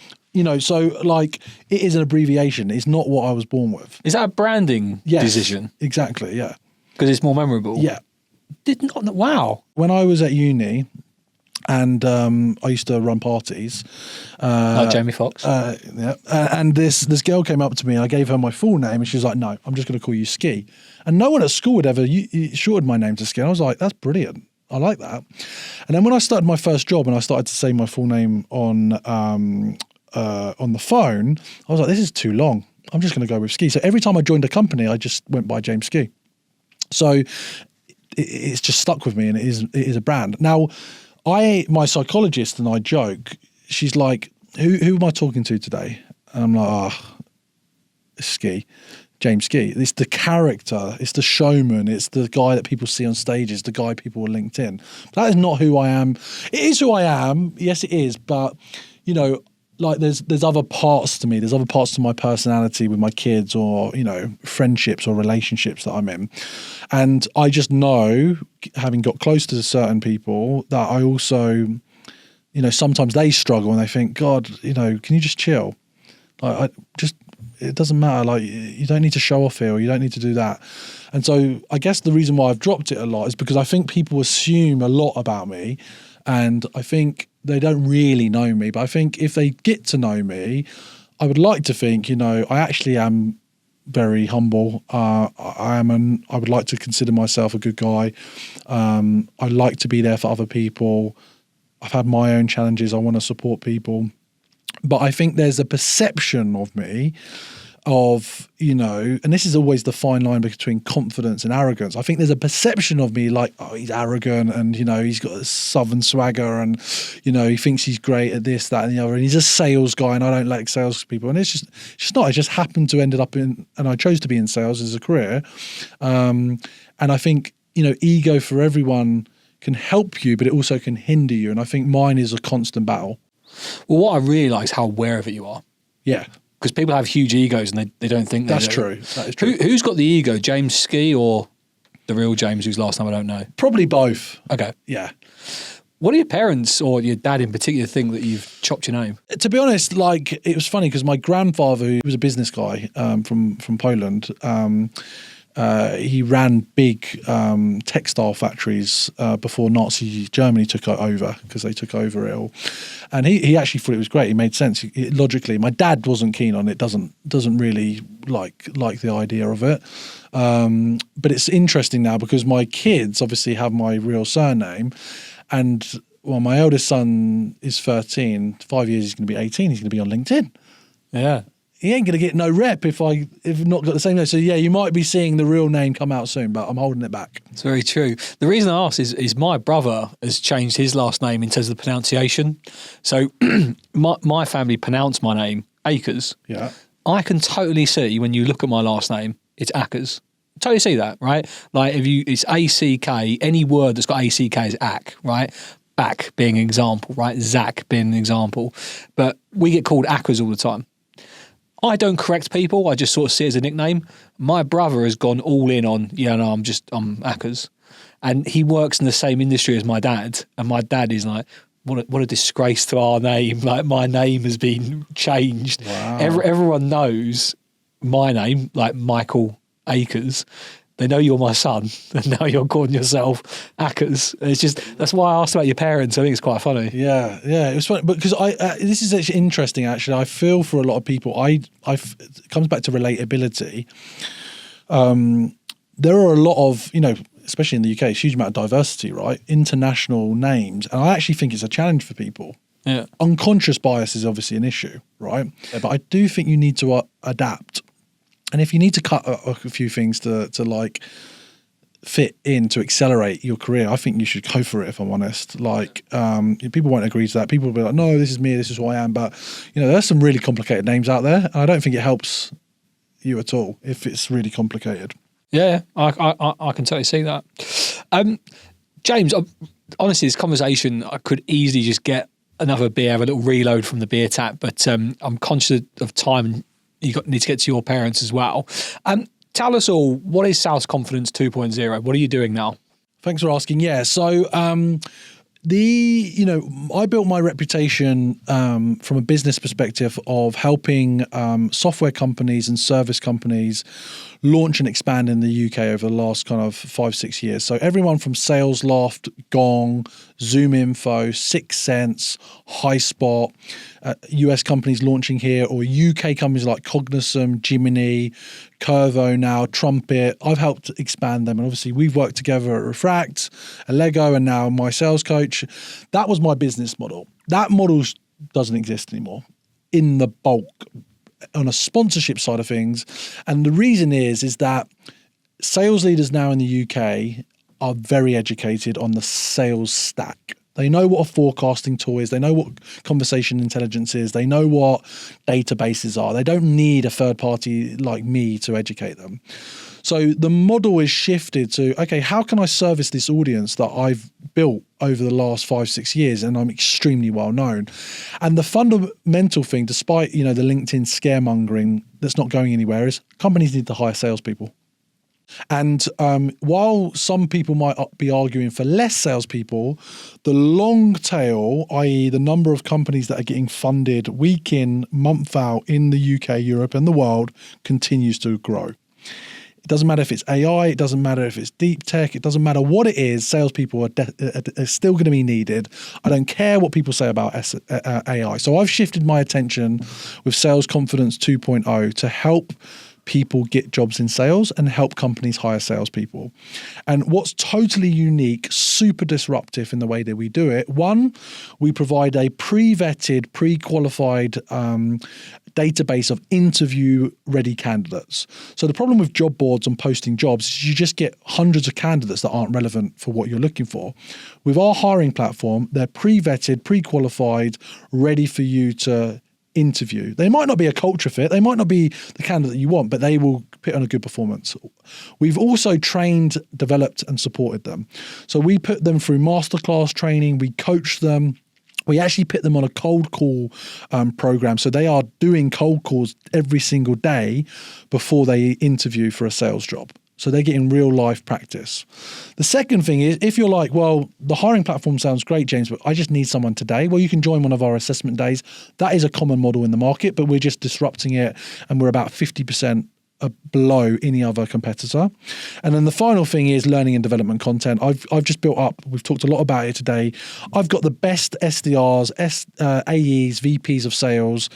so like it is an abbreviation. It's not what I was born with. Is that a branding decision? Exactly, yeah. Because it's more memorable? Yeah. Did not know. Wow. When I was at uni and I used to run parties. Like Jamie Foxx? Yeah. And this girl came up to me and I gave her my full name and she was like, no, I'm just going to call you Ski. And no one at school would ever shorted my name to Ski. And I was like, that's brilliant. I like that. And then when I started my first job and I started to say my full name on the phone, I was like, this is too long. I'm just going to go with Ski. So every time I joined a company, I just went by James Ski. So it's just stuck with me, and it is a brand. Now, my psychologist and I joke. She's like, "Who am I talking to today?" And I'm like, Ski. James Ski. It's the character, it's the showman, it's the guy that people see on stages, the guy people on LinkedIn. That is not who I am. It is who I am, yes it is, but you know, like there's other parts to me, there's other parts to my personality with my kids or, you know, friendships or relationships that I'm in. And I just know, having got close to certain people, that I also, you know, sometimes they struggle and they think, God, you know, can you just chill? Like, it doesn't matter. Like, you don't need to show off here, or you don't need to do that. And so I guess the reason why I've dropped it a lot is because I think people assume a lot about me, and I think they don't really know me. But I think if they get to know me, I would like to think, you know, I actually am very humble. I would like to consider myself a good guy. I like to be there for other people. I've had my own challenges. I want to support people. But I think there's a perception of me of, you know, and this is always the fine line between confidence and arrogance. I think there's a perception of me like, oh, he's arrogant and, you know, he's got a southern swagger and, you know, he thinks he's great at this, that and the other. And he's a sales guy and I don't like salespeople. And it's just not. I just happened to ended up in, and I chose to be in sales as a career. And I think, you know, ego for everyone can help you, but it also can hinder you. And I think mine is a constant battle. Well, what I really like is how aware of it you are. Yeah. Because people have huge egos and they don't think that's true. That is true. Who's got the ego, James Ski or the real James, whose last name I don't know? Probably both. Okay. Yeah. What do your parents or your dad in particular think that you've chopped your name? To be honest, like, it was funny because my grandfather, who was a business guy from Poland, he ran big textile factories before Nazi Germany took it over, because they took over it all. And he actually thought it was great. It made sense logically. My dad wasn't keen on it. Doesn't really like the idea of it. But it's interesting now because my kids obviously have my real surname, and well, my eldest son is 13. 5 years he's going to be 18. He's going to be on LinkedIn. Yeah. He ain't going to get no rep if not got the same name. So yeah, you might be seeing the real name come out soon, but I'm holding it back. It's very true. The reason I ask is my brother has changed his last name in terms of the pronunciation. So my family pronounce my name Akers. Yeah. I can totally see when you look at my last name, it's Akers. Totally see that, right? Like it's A-C-K, any word that's got A-C-K is Ak, right? Back being an example, right? Zach being an example. But we get called Akers all the time. I don't correct people. I just sort of see it as a nickname. My brother has gone all in on, I'm Akers. And he works in the same industry as my dad. And my dad is like, what a disgrace to our name. Like, my name has been changed. Wow. Everyone knows my name, like Michael Akers. They know you're my son, and now you're calling yourself Akers. It's just, that's why I asked about your parents. I think it's quite funny. Yeah, it was funny, because this is actually interesting. Actually, I feel for a lot of people. It comes back to relatability. There are a lot of, especially in the UK, a huge amount of diversity, right? International names, and I actually think it's a challenge for people. Yeah, unconscious bias is obviously an issue, right? But I do think you need to adapt. And if you need to cut a few things to like fit in to accelerate your career, I think you should go for it, if I'm honest. Like, people won't agree to that. People will be like, no, this is me, this is who I am. But, there's some really complicated names out there. And I don't think it helps you at all if it's really complicated. Yeah, I can totally see that. James, honestly, this conversation, I could easily just get another beer, have a little reload from the beer tap. But I'm conscious of time. You need to get to your parents as well. Tell us all, what is Sales Confidence 2.0? What are you doing now? Thanks for asking. Yeah, so I built my reputation from a business perspective of helping software companies and service companies launch and expand in the UK over the last kind of 5-6 years. So everyone from SalesLoft, Gong, ZoomInfo, 6 Sense, HighSpot, US companies launching here, or UK companies like Cognizant, Jiminy, Curvo now, Trumpet. I've helped expand them. And obviously we've worked together at Refract, Allego, and now MySalesCoach. That was my business model. That model doesn't exist anymore in the bulk on a sponsorship side of things. And the reason is that sales leaders now in the UK are very educated on the sales stack. They know what a forecasting tool is. They know what conversation intelligence is. They know what databases are. They don't need a third party like me to educate them. So the model is shifted to, okay, how can I service this audience that I've built over the last 5-6 years, and I'm extremely well known? And the fundamental thing, despite the LinkedIn scaremongering that's not going anywhere, is companies need to hire salespeople. And while some people might be arguing for less salespeople, the long tail, i.e. the number of companies that are getting funded week in, month out in the UK, Europe, and the world continues to grow. It doesn't matter if it's AI, it doesn't matter if it's deep tech, it doesn't matter what it is, salespeople are still going to be needed. I don't care what people say about AI. So I've shifted my attention with Sales Confidence 2.0 to help people get jobs in sales and help companies hire salespeople. And what's totally unique, super disruptive in the way that we do it, one, we provide a pre-vetted, pre-qualified database of interview-ready candidates. So the problem with job boards and posting jobs is you just get hundreds of candidates that aren't relevant for what you're looking for. With our hiring platform, they're pre-vetted, pre-qualified, ready for you to interview. They might not be a culture fit, they might not be the candidate you want, but they will put on a good performance. We've also trained, developed, and supported them. So we put them through masterclass training, we coach them. We actually put them on a cold call program. So they are doing cold calls every single day before they interview for a sales job. So they're getting real life practice. The second thing is, if you're like, well, the hiring platform sounds great, James, but I just need someone today. Well, you can join one of our assessment days. That is a common model in the market, but we're just disrupting it. And we're about 50% below any other competitor. And then the final thing is learning and development content. I've just built up, we've talked a lot about it today. I've got the best SDRs, AEs, VPs of sales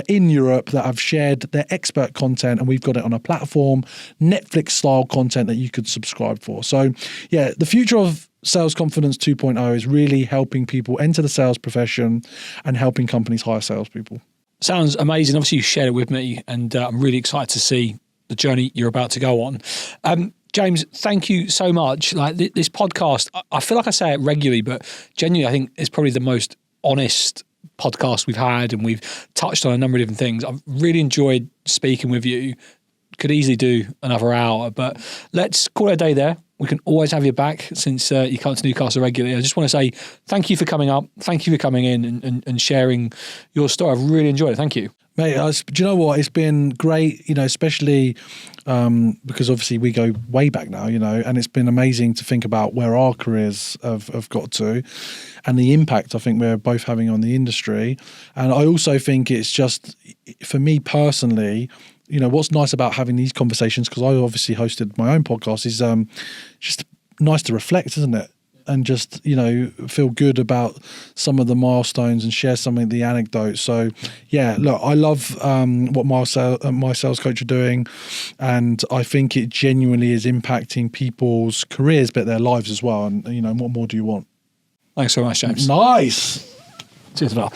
in Europe that have shared their expert content, and we've got it on a platform, Netflix style content that you could subscribe for. So yeah, the future of Sales Confidence 2.0 is really helping people enter the sales profession and helping companies hire salespeople. Sounds amazing. Obviously, you shared it with me, and I'm really excited to see the journey you're about to go on. James, thank you so much. Like this podcast, I feel like I say it regularly, but genuinely, I think it's probably the most honest podcast we've had, and we've touched on a number of different things. I've really enjoyed speaking with you. Could easily do another hour, but let's call it a day there. We can always have you back since you come to Newcastle regularly. I just want to say thank you for coming up. Thank you for coming in and sharing your story. I've really enjoyed it. Thank you. Mate, do you know what? It's been great, especially because obviously we go way back now, and it's been amazing to think about where our careers have got to and the impact I think we're both having on the industry. And I also think it's just, for me personally, what's nice about having these conversations, because I obviously hosted my own podcast, is just nice to reflect, isn't it? And just, feel good about some of the milestones and share some of the anecdotes. So yeah, look, I love what MySalesCoach are doing. And I think it genuinely is impacting people's careers, but their lives as well. And, what more do you want? Thanks so much, James. Nice. Cheers, pal.